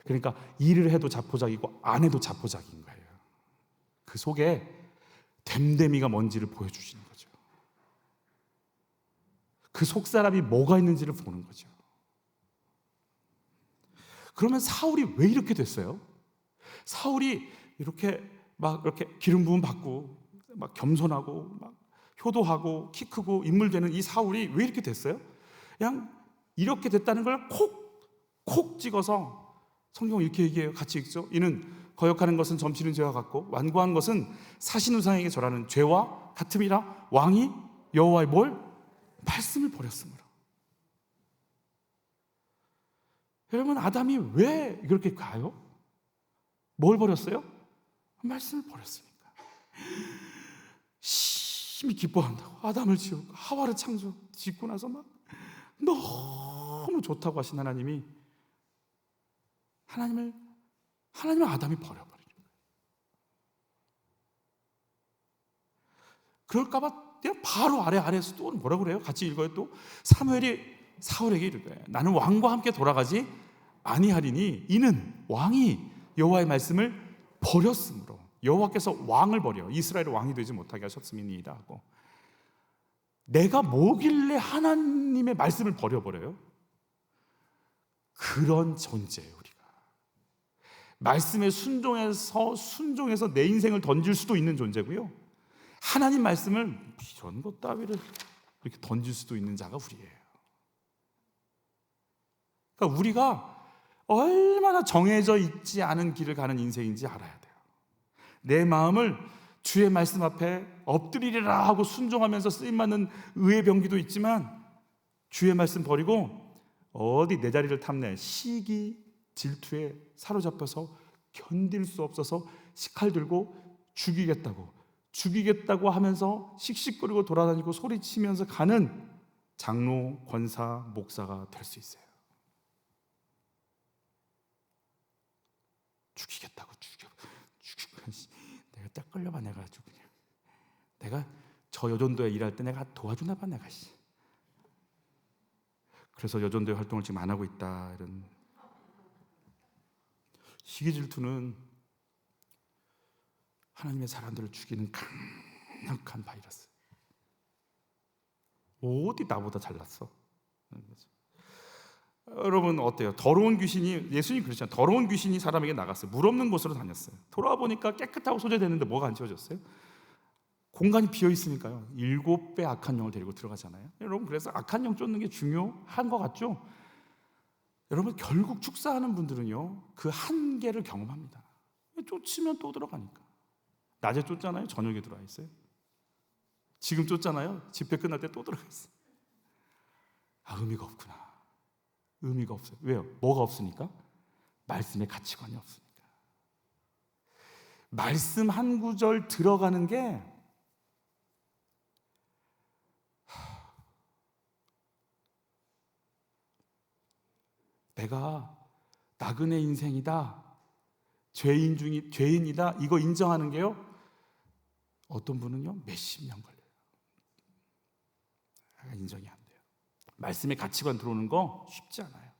그러니까 일을 해도 자포자기고 안 해도 자포자기인 거예요. 그 속에 됨됨이가 뭔지를 보여주시는 거죠. 그 속 사람이 뭐가 있는지를 보는 거죠. 그러면 사울이 왜 이렇게 됐어요? 사울이 이렇게 기름 부음 받고 막 겸손하고 막 효도하고 키 크고 인물 되는 이 사울이 왜 이렇게 됐어요? 그냥 이렇게 됐다는 걸 콕 찍어서 성경은 이렇게 얘기해요. 같이 읽죠. 이는 거역하는 것은 점치는 죄와 같고 완고한 것은 사신 우상에게 절하는 죄와 같음이라. 왕이 여호와의 뭘? 말씀을 버렸으므로. 여러분, 아담이 왜 그렇게 가요? 뭘 버렸어요? 말씀을 버렸으니까. 심히 기뻐한다고. 아담을 지었고 하와를 짓고 나서 막 너무 좋다고 하신 하나님을 아담이 버려버리는 거예요. 그럴까봐 그냥 바로 아래에서 또 뭐라 그래요? 같이 읽어요. 또 사무엘이 사울에게 이르되 나는 왕과 함께 돌아가지 아니하리니 이는 왕이 여호와의 말씀을 버렸으므로. 여호와께서 왕을 버려 이스라엘의 왕이 되지 못하게 하셨음이니이다 하고, 내가 뭐길래 하나님의 말씀을 버려버려요? 그런 존재예요. 우리가 말씀에 순종해서 내 인생을 던질 수도 있는 존재고요, 하나님 말씀을 이런 것 따위를 이렇게 던질 수도 있는 자가 우리예요. 그러니까 우리가 얼마나 정해져 있지 않은 길을 가는 인생인지 알아야 돼요. 내 마음을 주의 말씀 앞에 엎드리리라 하고 순종하면서 쓰임받는 의의 병기도 있지만, 주의 말씀 버리고 어디 내 자리를 탐내 시기 질투에 사로잡혀서 견딜 수 없어서 식칼 들고 죽이겠다고 하면서 씩씩거리고 돌아다니고 소리치면서 가는 장로, 권사, 목사가 될 수 있어요. 죽이겠다고 죽이고 내가 딱 끌려봐. 내가 아주 그냥 내가 저 여전도에 일할 때 내가 도와주나 봐. 내가 그래서 여전도의 활동을 지금 안 하고 있다. 이런 시기 질투는 하나님의 사람들을 죽이는 강력한 바이러스. 어디 나보다 잘났어? 여러분 어때요? 더러운 귀신이, 예수님 그러잖아요. 더러운 귀신이 사람에게 나갔어요. 물 없는 곳으로 다녔어요. 돌아와 보니까 깨끗하고 소재되는데 뭐가 안 지워졌어요? 공간이 비어 있으니까요. 7배 악한 영을 데리고 들어가잖아요. 여러분, 그래서 악한 영 쫓는 게 중요한 것 같죠? 여러분, 결국 축사하는 분들은요, 그 한계를 경험합니다. 쫓으면 또 들어가니까. 낮에 쫓잖아요. 저녁에 들어와 있어요. 지금 쫓잖아요. 집회 끝날 때 또 들어가 있어요. 의미가 없구나. 의미가 없어요. 왜요? 뭐가 없으니까? 말씀의 가치관이 없으니까. 말씀 한 구절 들어가는 게 내가 나그네 인생이다, 죄인이다, 이거 인정하는 게요, 어떤 분은요 몇십 년 걸려요. 인정이 안 돼요. 말씀의 가치관 들어오는 거 쉽지 않아요.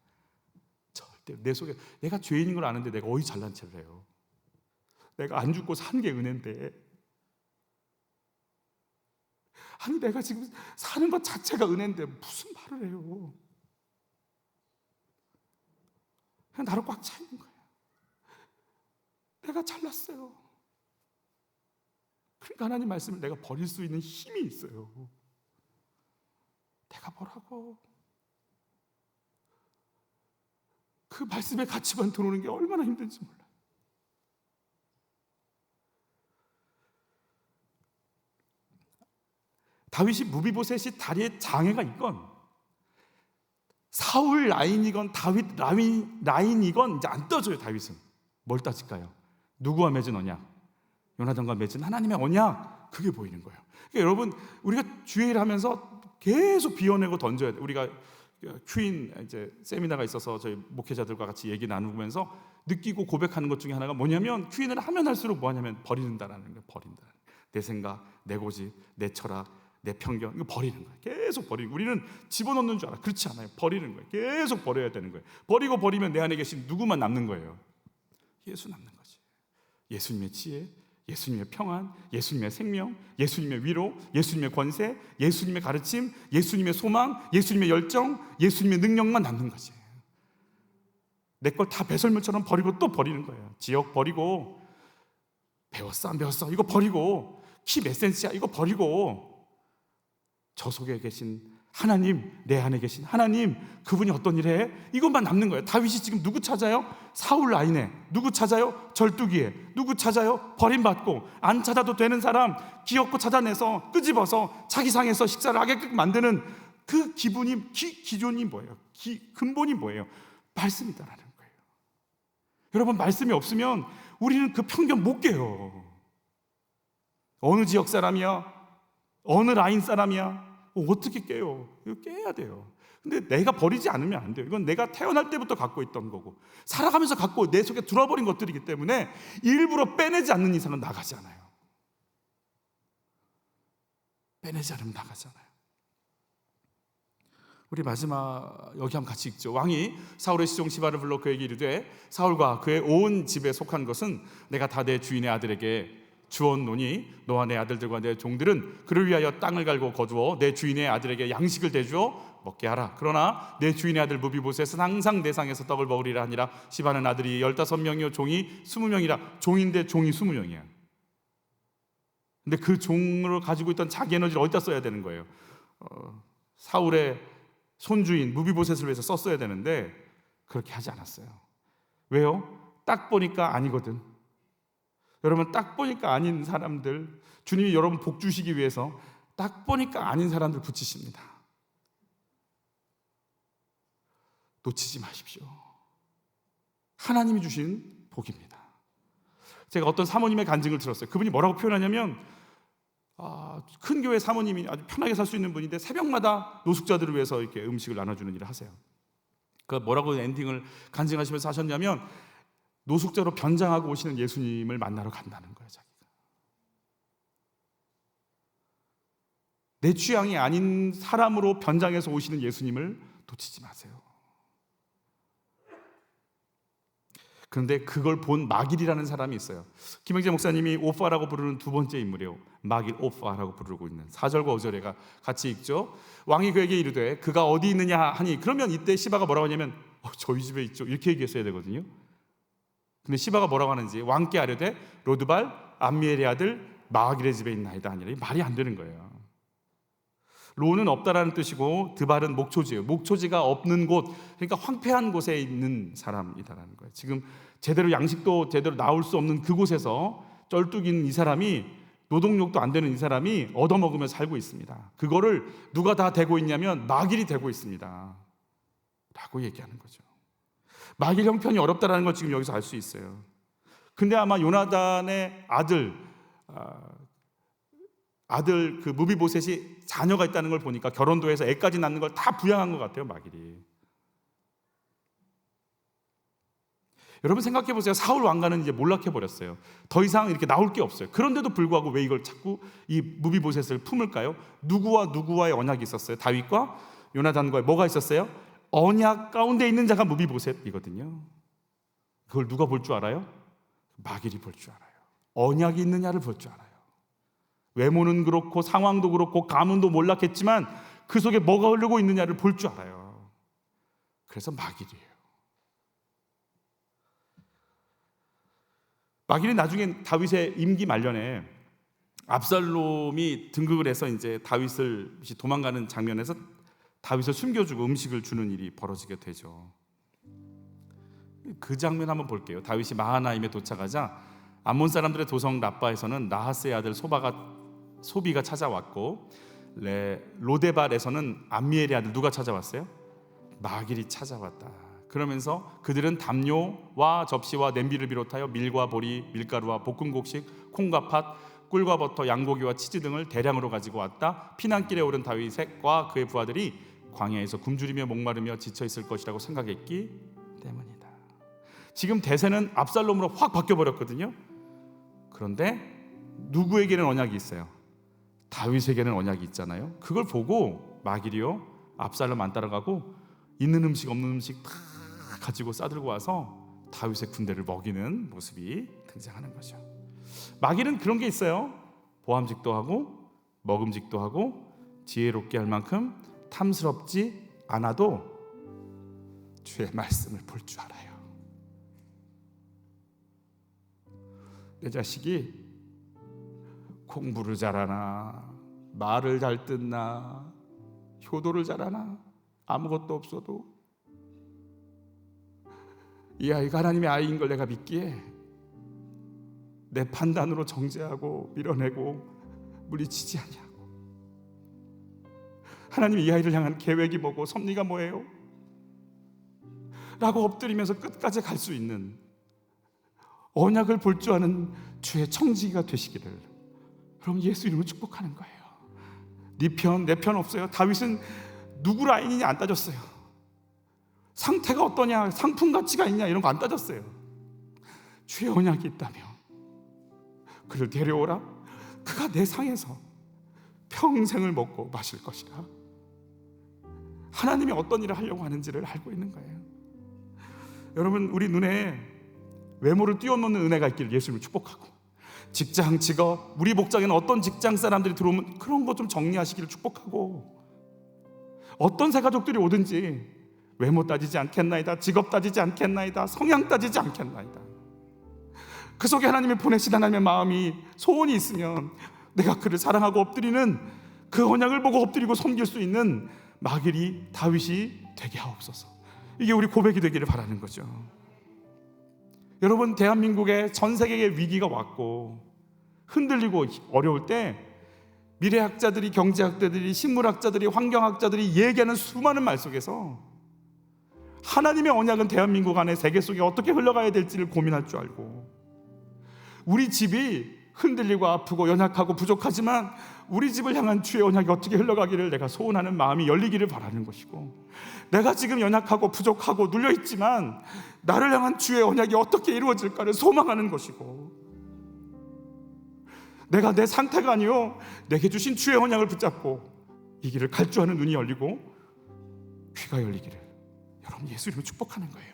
절대. 내 속에 내가 죄인인 걸 아는데 내가 어디 잘난 체를 해요. 내가 안 죽고 산 게 은혜인데, 아니 내가 지금 사는 것 자체가 은혜인데 무슨 말을 해요. 그냥 나로 꽉 차 있는 거예요. 내가 잘났어요. 그러니까 하나님 말씀을 내가 버릴 수 있는 힘이 있어요. 내가 뭐라고? 그 말씀의 가치관 들어오는 게 얼마나 힘든지 몰라요. 다윗이 무비보셋이 다리에 장애가 있건 사울 라인이건 다윗 라인이건 이제 안 떠져요. 다윗은 뭘 따질까요? 누구와 맺은 언약? 요나단과 맺은 하나님의 언약. 그게 보이는 거예요. 그러니까 여러분, 우리가 주일을 하면서 계속 비워내고 던져야 돼요. 우리가 퀸 이제 세미나가 있어서 저희 목회자들과 같이 얘기 나누면서 느끼고 고백하는 것 중에 하나가 뭐냐면, 퀸을 하면 할수록 뭐하냐면 버린다라는 거예요. 버린다. 내 생각, 내 고집, 내 철학, 내 편견, 이거 버리는 거예요. 계속 버리고. 우리는 집어넣는 줄 알아. 그렇지 않아요. 버리는 거예요. 계속 버려야 되는 거예요. 버리고 버리면 내 안에 계신 누구만 남는 거예요? 예수 남는 거지. 예수님의 지혜, 예수님의 평안, 예수님의 생명, 예수님의 위로, 예수님의 권세, 예수님의 가르침, 예수님의 소망, 예수님의 열정, 예수님의 능력만 남는 거지. 내 걸 다 배설물처럼 버리고 또 버리는 거예요. 지역 버리고, 배웠어 안 배웠어 이거 버리고, 키 몇 센치야 이거 버리고, 저 속에 계신 하나님, 내 안에 계신 하나님, 그분이 어떤 일 해? 이것만 남는 거예요. 다윗이 지금 누구 찾아요? 사울 라인에. 누구 찾아요? 절뚝이에. 누구 찾아요? 버림받고 안 찾아도 되는 사람 기어코 찾아내서 끄집어서 자기 상에서 식사를 하게끔 만드는 그 기존이 뭐예요? 근본이 뭐예요? 말씀이다라는 거예요. 여러분, 말씀이 없으면 우리는 그 편견 못 깨요. 어느 지역 사람이야? 어느 라인 사람이야? 어떻게 깨요? 이거 깨야 돼요. 근데 내가 버리지 않으면 안 돼요. 이건 내가 태어날 때부터 갖고 있던 거고, 살아가면서 갖고 내 속에 들어버린 것들이기 때문에 일부러 빼내지 않는 이상은 나가지 않아요. 빼내지 않으면 나가잖아요. 우리 마지막 여기 한번 같이 읽죠. 왕이 사울의 시종 시바를 불러 그에게 이르되, 사울과 그의 온 집에 속한 것은 내가 다 내 주인의 아들에게 주었노니 너와 내 아들들과 내 종들은 그를 위하여 땅을 갈고 거두어 내 주인의 아들에게 양식을 대주어 먹게 하라. 그러나 내 주인의 아들 무비보셋은 항상 내 상에서 떡을 먹으리라 하니라. 시바는 아들이 15명이요 종이 20명이라. 종인데 종이 20명이야. 근데 그 종을 가지고 있던 자기 에너지를 어디다 써야 되는 거예요? 사울의 손주인 무비보셋을 위해서 썼어야 되는데 그렇게 하지 않았어요. 왜요? 딱 보니까 아니거든. 여러분, 딱 보니까 아닌 사람들, 주님이 여러분 복 주시기 위해서 딱 보니까 아닌 사람들 붙이십니다. 놓치지 마십시오. 하나님이 주신 복입니다. 제가 어떤 사모님의 간증을 들었어요. 그분이 뭐라고 표현하냐면, 큰 교회 사모님이 아주 편하게 살 수 있는 분인데 새벽마다 노숙자들을 위해서 이렇게 음식을 나눠주는 일을 하세요. 그 뭐라고 엔딩을 간증하시면서 하셨냐면, 노숙자로 변장하고 오시는 예수님을 만나러 간다는 거예요. 자기가 내 취향이 아닌 사람으로 변장해서 오시는 예수님을 놓치지 마세요. 그런데 그걸 본 마길이라는 사람이 있어요. 김영재 목사님이 오파라고 부르는 두 번째 인물이에요. 마길 오파라고 부르고 있는 4절과 5절에가 같이 읽죠. 왕이 그에게 이르되 그가 어디 있느냐 하니, 그러면 이때 시바가 뭐라고 하냐면 저희 집에 있죠, 이렇게 얘기했어야 되거든요. 근데 시바가 뭐라고 하는지, 왕께 아뢰되 로드발 암미엘의 아들 마길의 집에 있나이다 하니라. 말이 안 되는 거예요. 로는 없다라는 뜻이고 드발은 목초지예요. 목초지가 없는 곳, 그러니까 황폐한 곳에 있는 사람이다라는 거예요. 지금 제대로 양식도 제대로 나올 수 없는 그곳에서 쩔뚝인 이 사람이, 노동력도 안 되는 이 사람이 얻어먹으며 살고 있습니다. 그거를 누가 다 대고 있냐면 마길이 대고 있습니다 라고 얘기하는 거죠. 마길 형편이 어렵다라는 걸 지금 여기서 알 수 있어요. 근데 아마 요나단의 아들 그 무비보셋이 자녀가 있다는 걸 보니까 결혼도 해서 애까지 낳는 걸 다 부양한 것 같아요, 마길이. 여러분 생각해 보세요. 사울 왕가는 이제 몰락해 버렸어요. 더 이상 이렇게 나올 게 없어요. 그런데도 불구하고 왜 이걸 자꾸 이 무비보셋을 품을까요? 누구와의 언약이 있었어요? 다윗과 요나단과의 뭐가 있었어요? 언약 가운데 있는 자가 무비보셋이거든요. 그걸 누가 볼 줄 알아요? 마길이 볼 줄 알아요. 언약이 있느냐를 볼 줄 알아요. 외모는 그렇고 상황도 그렇고 가문도 몰락했지만 그 속에 뭐가 흐르고 있느냐를 볼 줄 알아요. 그래서 마길이에요. 마길이 나중에 다윗의 임기 말년에 압살롬이 등극을 해서 이제 다윗을 도망가는 장면에서 다윗을 숨겨주고 음식을 주는 일이 벌어지게 되죠. 그 장면 한번 볼게요. 다윗이 마하나임에 도착하자 암몬 사람들의 도성 라빠에서는 나하스의 아들 소비가 찾아왔고, 로데발에서는 암미엘의 아들 누가 찾아왔어요? 마길이 찾아왔다. 그러면서 그들은 담요와 접시와 냄비를 비롯하여 밀과 보리, 밀가루와 볶은 곡식, 콩과 팥, 꿀과 버터, 양고기와 치즈 등을 대량으로 가지고 왔다. 피난길에 오른 다윗과 그의 부하들이 광야에서 굶주리며 목마르며 지쳐 있을 것이라고 생각했기 때문이다. 지금 대세는 압살롬으로 확 바뀌어 버렸거든요. 그런데 누구에게는 언약이 있어요? 다윗에게는 언약이 있잖아요. 그걸 보고 마길이요, 압살롬 안 따라가고 있는 음식 없는 음식 다 가지고 싸들고 와서 다윗의 군대를 먹이는 모습이 등장하는 거죠. 마길은 그런 게 있어요. 보암직도 하고 먹음직도 하고 지혜롭게 할 만큼 탐스럽지 않아도 주의 말씀을 볼 줄 알아요. 내 자식이 공부를 잘하나, 말을 잘 듣나, 효도를 잘하나, 아무것도 없어도 이 아이가 하나님의 아이인 걸 내가 믿기에 내 판단으로 정죄하고 밀어내고 물리치지 아니하고, 하나님이 이 아이를 향한 계획이 뭐고 섭리가 뭐예요? 라고 엎드리면서 끝까지 갈 수 있는 언약을 볼 줄 아는 주의 청지기가 되시기를 그럼 예수 이름으로 축복하는 거예요. 네 편, 내 편 없어요. 다윗은 누구 라인이냐 안 따졌어요. 상태가 어떠냐, 상품 가치가 있냐 이런 거 안 따졌어요. 주의 언약이 있다며 그를 데려오라. 그가 내 상에서 평생을 먹고 마실 것이라. 하나님이 어떤 일을 하려고 하는지를 알고 있는 거예요. 여러분, 우리 눈에 외모를 뛰어넘는 은혜가 있기를 예수님을 축복하고, 직장, 직업, 우리 목장에는 어떤 직장 사람들이 들어오면 그런 거 좀 정리하시기를 축복하고, 어떤 새 가족들이 오든지 외모 따지지 않겠나이다, 직업 따지지 않겠나이다, 성향 따지지 않겠나이다. 그 속에 하나님이 보내신 하나님의 마음이, 소원이 있으면 내가 그를 사랑하고 엎드리는 그 언약을 보고 엎드리고 섬길 수 있는 마길이 다윗이 되게 하옵소서. 이게 우리 고백이 되기를 바라는 거죠. 여러분, 대한민국에 전 세계의 위기가 왔고 흔들리고 어려울 때 미래학자들이, 경제학자들이, 식물학자들이, 환경학자들이 얘기하는 수많은 말 속에서 하나님의 언약은 대한민국 안에, 세계 속에 어떻게 흘러가야 될지를 고민할 줄 알고, 우리 집이 흔들리고 아프고 연약하고 부족하지만 우리 집을 향한 주의 언약이 어떻게 흘러가기를 내가 소원하는 마음이 열리기를 바라는 것이고, 내가 지금 연약하고 부족하고 눌려있지만 나를 향한 주의 언약이 어떻게 이루어질까를 소망하는 것이고, 내가 내 상태가 아니요 내게 주신 주의 언약을 붙잡고 이 길을 갈 줄 아는 눈이 열리고 귀가 열리기를 여러분 예수 이름으로 축복하는 거예요.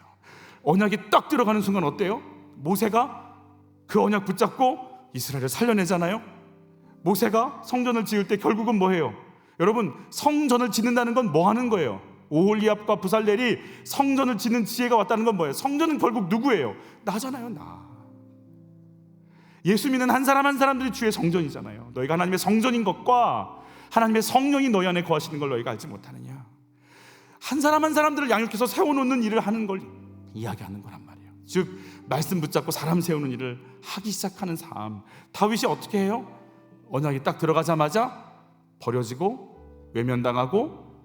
언약이 딱 들어가는 순간 어때요? 모세가 그 언약 붙잡고 이스라엘을 살려내잖아요. 모세가 성전을 지을 때 결국은 뭐예요? 여러분, 성전을 짓는다는 건 뭐 하는 거예요? 오홀리압과 부살렐이 성전을 짓는 지혜가 왔다는 건 뭐예요? 성전은 결국 누구예요? 나잖아요, 나. 예수 믿는 한 사람 한 사람들이 주의 성전이잖아요. 너희가 하나님의 성전인 것과 하나님의 성령이 너희 안에 거하시는 걸 너희가 알지 못하느냐. 한 사람 한 사람들을 양육해서 세워놓는 일을 하는 걸 이야기하는 거란 말이에요. 즉 말씀 붙잡고 사람 세우는 일을 하기 시작하는 삶. 다윗이 어떻게 해요? 언약이 딱 들어가자마자 버려지고 외면당하고,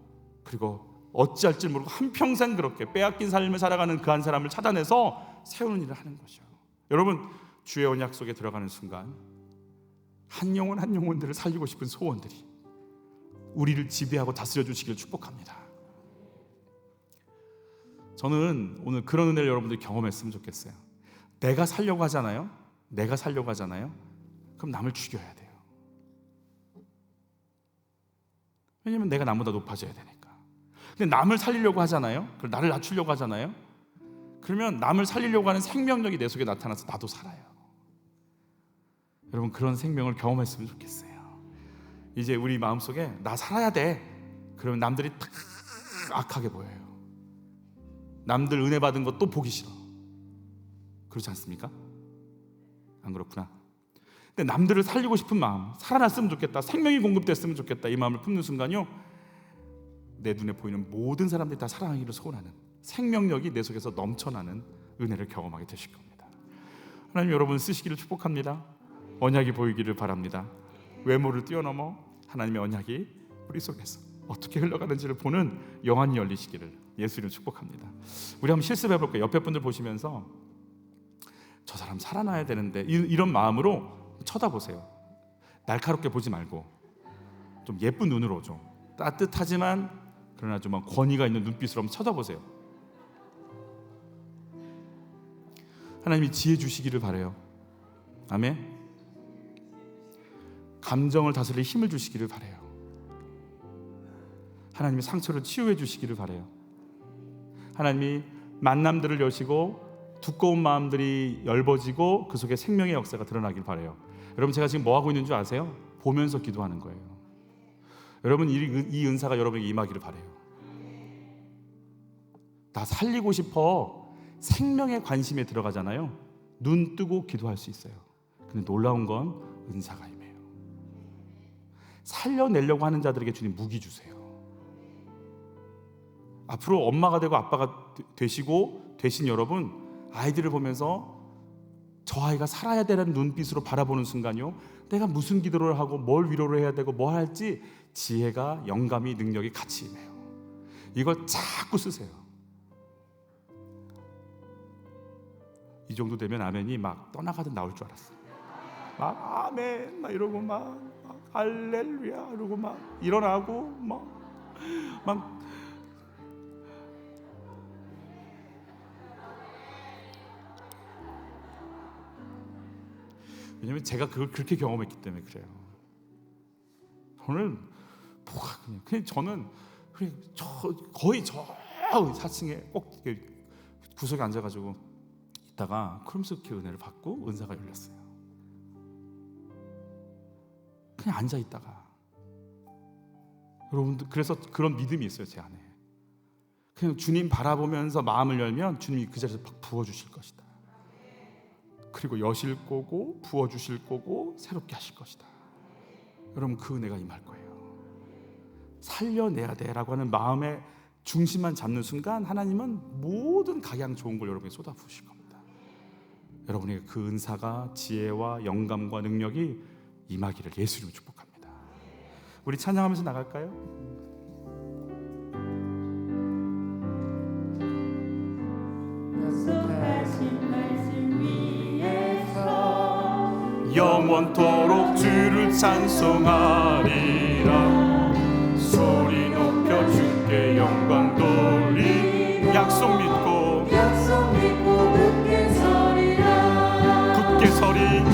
그리고 어찌할 줄 모르고 한평생 그렇게 빼앗긴 삶을 살아가는 그 한 사람을 찾아내서 세우는 일을 하는 거죠. 여러분, 주의 언약 속에 들어가는 순간 한 영혼 한 영혼들을 살리고 싶은 소원들이 우리를 지배하고 다스려 주시기를 축복합니다. 저는 오늘 그런 은혜를 여러분들이 경험했으면 좋겠어요. 내가 살려고 하잖아요. 그럼 남을 죽여야 돼요. 왜냐면 내가 남보다 높아져야 되니까. 근데 남을 살리려고 하잖아요. 그럼 나를 낮추려고 하잖아요. 그러면 남을 살리려고 하는 생명력이 내 속에 나타나서 나도 살아요. 여러분, 그런 생명을 경험했으면 좋겠어요. 이제 우리 마음속에 나 살아야 돼. 그러면 남들이 다 악하게 보여요. 남들 은혜 받은 것도 보기 싫어. 그렇지 않습니까? 안 그렇구나. 근데 남들을 살리고 싶은 마음, 살아났으면 좋겠다, 생명이 공급됐으면 좋겠다, 이 마음을 품는 순간요, 내 눈에 보이는 모든 사람들이 다 사랑하기를 소원하는 생명력이 내 속에서 넘쳐나는 은혜를 경험하게 되실 겁니다. 하나님, 여러분 쓰시기를 축복합니다. 언약이 보이기를 바랍니다. 외모를 뛰어넘어 하나님의 언약이 우리 속에서 어떻게 흘러가는지를 보는 영안이 열리시기를 예수님 축복합니다. 우리 한번 실습해 볼까요? 옆에 분들 보시면서 저 사람 살아나야 되는데 이런 마음으로 쳐다보세요. 날카롭게 보지 말고 좀 예쁜 눈으로, 좀 따뜻하지만 그러나 좀 권위가 있는 눈빛으로 한번 쳐다보세요. 하나님이 지혜 주시기를 바라요. 아멘. 감정을 다스릴 힘을 주시기를 바라요. 하나님이 상처를 치유해 주시기를 바라요. 하나님이 만남들을 여시고 두꺼운 마음들이 엷어지고 그 속에 생명의 역사가 드러나길 바라요. 여러분, 제가 지금 뭐 하고 있는 줄 아세요? 보면서 기도하는 거예요. 여러분, 이 은사가 여러분에게 임하기를 바라요. 나 살리고 싶어 생명의 관심에 들어가잖아요. 눈 뜨고 기도할 수 있어요. 근데 놀라운 건 은사가 임해요. 살려내려고 하는 자들에게 주님 무기 주세요. 앞으로 엄마가 되고 아빠가 되시고 되신 여러분, 아이들을 보면서 저 아이가 살아야 되는 눈빛으로 바라보는 순간요, 내가 무슨 기도를 하고 뭘 위로를 해야 되고 뭘 할지 지혜가, 영감이, 능력이 같이 임해요. 이걸 자꾸 쓰세요. 이 정도 되면 아멘이 막 떠나가듯 나올 줄 알았어요. 막 아멘 막 이러고 막 할렐루야 이러고 막 일어나고 막 왜냐면 제가 그걸 그렇게 경험했기 때문에 그래요. 저는 그냥 저는 거의 저 4층에 꼭 구석에 앉아가지고 있다가 크롬스키 은혜를 받고 은사가 열렸어요. 그냥 앉아 있다가, 여러분들 그래서 그런 믿음이 있어요. 제 안에 그냥 주님 바라보면서 마음을 열면 주님이 그 자리에서 막 부어주실 것이다. 그리고 여실 거고 부어주실 거고 새롭게 하실 것이다. 여러분, 그 은혜가 임할 거예요. 살려내야 돼라고 하는 마음의 중심만 잡는 순간 하나님은 모든 각양 좋은 걸 여러분에게 쏟아부으실 겁니다. 여러분에게 그 은사가, 지혜와 영감과 능력이 임하기를 예수님을 축복합니다. 우리 찬양하면서 나갈까요? 약속하신 말씀 위에서 영원토록 주를 찬송하리라. 소리 높여 주께 영광 돌리. 약속 믿고 굳게 서리라. 굳게 서리.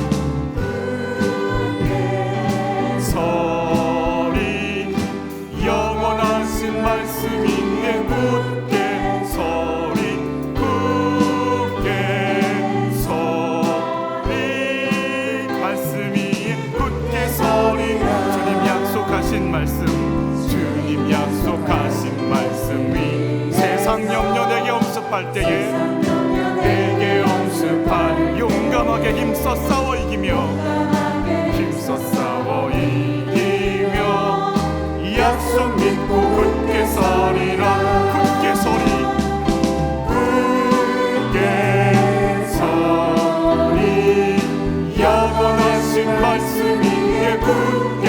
영원하신 말씀이네. 굳게 서리. 굳게 서리. 말씀이 굳게 서리. 주님 약속하신 말씀, 주님 약속하신 말씀이 세상 염려 내게 엄습할 때에 내게 엄습할 용감하게 힘써 싸워 이기며 힘써 싸워 이기며 약속 믿고 굳게 서리라. 굳게 서리. 굳게 서리. 영원하신 말씀 위에 굳게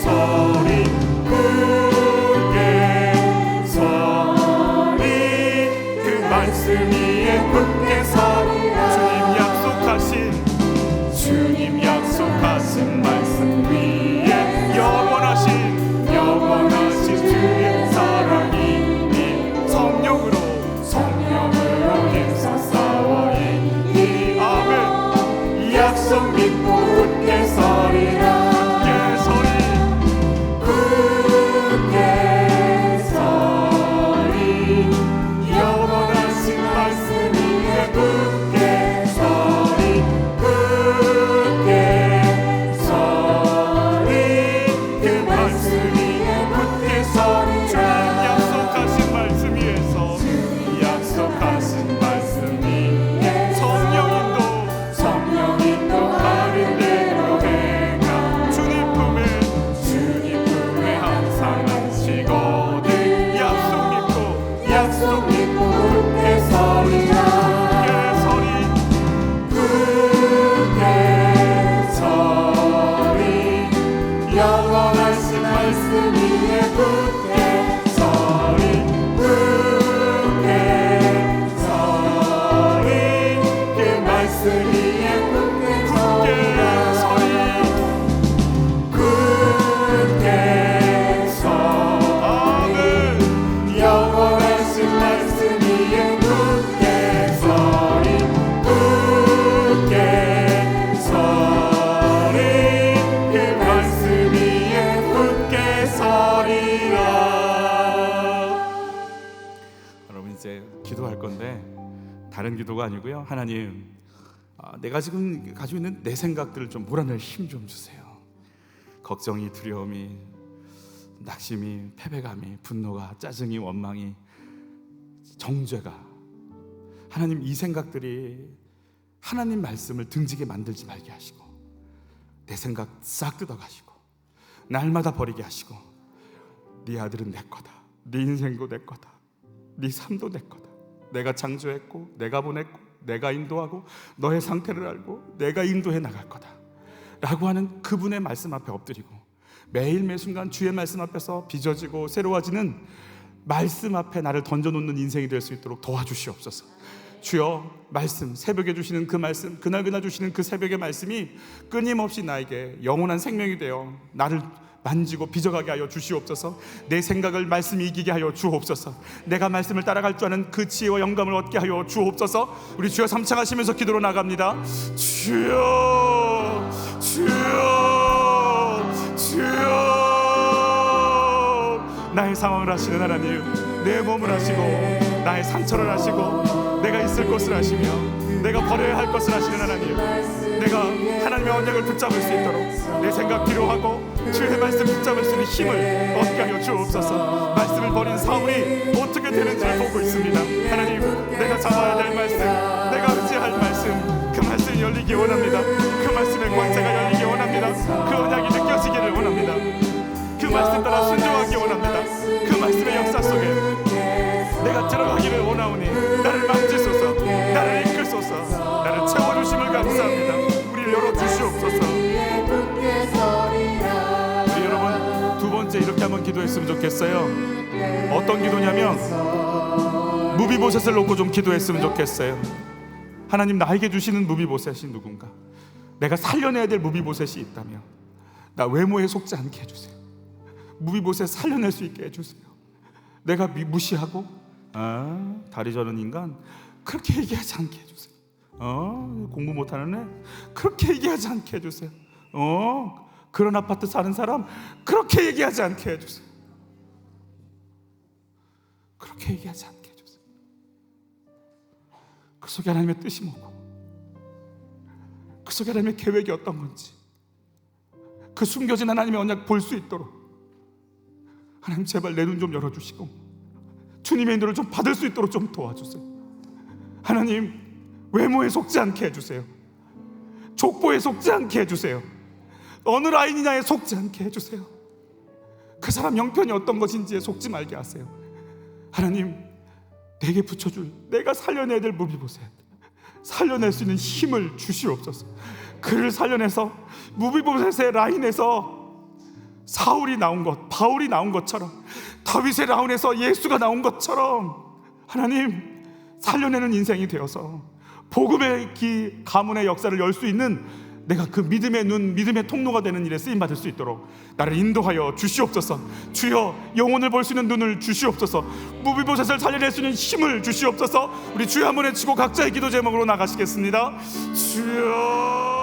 서리. 굳게 서리. 그 말씀 위에 굳게 서리. 주님 약속하신 말씀 위에 영원하신 주의 여러분 이제 기도할 건데 다른 기도가 아니고요. 하나님, 내가 지금 가지고 있는 내 생각들을 좀 몰아낼 힘 좀 주세요. 걱정이, 두려움이, 낙심이, 패배감이, 분노가, 짜증이, 원망이, 정죄가, 하나님 이 생각들이 하나님 말씀을 등지게 만들지 말게 하시고 내 생각 싹 뜯어가시고 날마다 버리게 하시고 네 아들은 내 거다, 네 인생도 내 거다, 네 삶도 내 거다, 내가 창조했고 내가 보냈고 내가 인도하고 너의 상태를 알고 내가 인도해 나갈 거다 라고 하는 그분의 말씀 앞에 엎드리고 매일 매순간 주의 말씀 앞에서 빚어지고 새로워지는 말씀 앞에 나를 던져놓는 인생이 될 수 있도록 도와주시옵소서. 주여, 말씀, 새벽에 주시는 그 말씀, 그날 주시는 그 새벽의 말씀이 끊임없이 나에게 영원한 생명이 되어 나를 만지고 빚어가게 하여 주시옵소서. 내 생각을 말씀이 이기게 하여 주옵소서. 내가 말씀을 따라갈 줄 아는 그 지혜와 영감을 얻게 하여 주옵소서. 우리 주여 삼창하시면서 기도로 나갑니다. 주여, 주여, 주여. 나의 상황을 아시는 하나님, 내 몸을 아시고 나의 상처를 아시고 내가 있을 곳을 아시며 내가 버려야 할 것을 아시는 하나님, 내가 하나님의 언약을 붙잡을 수 있도록 내 생각 뒤로 하고 주의 말씀 붙잡을 수 있는 힘을 얻게 하여 주옵소서. 말씀을 버린 사울이 어떻게 되는지를 보고 있습니다. 하나님, 내가 잡아야 될 말씀, 내가 의지할 말씀, 그 말씀이 열리기 원합니다. 그 말씀의 권세가 열리기 원합니다. 그 언약이 느껴지기를 원합니다. 그 말씀 따라 순종하기 원합니다. 그 말씀의 역사 속에 내가 들어가기를 원하오니 나를 만지소서, 나를 이끌소서, 나를 채워주심을 감사합니다. 우리를 열어주시옵소서. 우리 여러분 두 번째 이렇게 한번 기도했으면 좋겠어요. 어떤 기도냐면 무비보셋을 놓고 좀 기도했으면 좋겠어요. 하나님, 나에게 주시는 무비보셋이 누군가? 내가 살려내야 될 무비보셋이 있다면 나 외모에 속지 않게 해주세요. 무비보셋 살려낼 수 있게 해주세요. 내가 무시하고 다리 저는 인간 그렇게 얘기하지 않게 해주세요. 공부 못하는 애 그렇게 얘기하지 않게 해주세요. 그런 아파트 사는 사람 그렇게 얘기하지 않게 해주세요. 그렇게 얘기하지 않게 해주세요. 그 속에 하나님의 뜻이 뭐고, 그 속에 하나님의 계획이 어떤 건지, 그 숨겨진 하나님의 언약 볼 수 있도록 하나님 제발 내 눈 좀 열어주시고 주님의 인도를 좀 받을 수 있도록 좀 도와주세요. 하나님, 외모에 속지 않게 해주세요. 족보에 속지 않게 해주세요. 어느 라인이냐에 속지 않게 해주세요. 그 사람 형편이 어떤 것인지에 속지 말게 하세요. 하나님, 내게 붙여줄, 내가 살려내야 될 무비보셋, 살려낼 수 있는 힘을 주시옵소서. 그를 살려내서 무비보셋의 라인에서 사울이 나온 것, 바울이 나온 것처럼, 다윗의 라인에서 예수가 나온 것처럼 하나님, 살려내는 인생이 되어서 복음의 가문의 역사를 열 수 있는 내가 그 믿음의 눈, 믿음의 통로가 되는 일에 쓰임받을 수 있도록 나를 인도하여 주시옵소서. 주여, 영혼을 볼 수 있는 눈을 주시옵소서. 무비보셋을 살려낼 수 있는 힘을 주시옵소서. 우리 주여 한번 외치고 각자의 기도 제목으로 나가시겠습니다. 주여.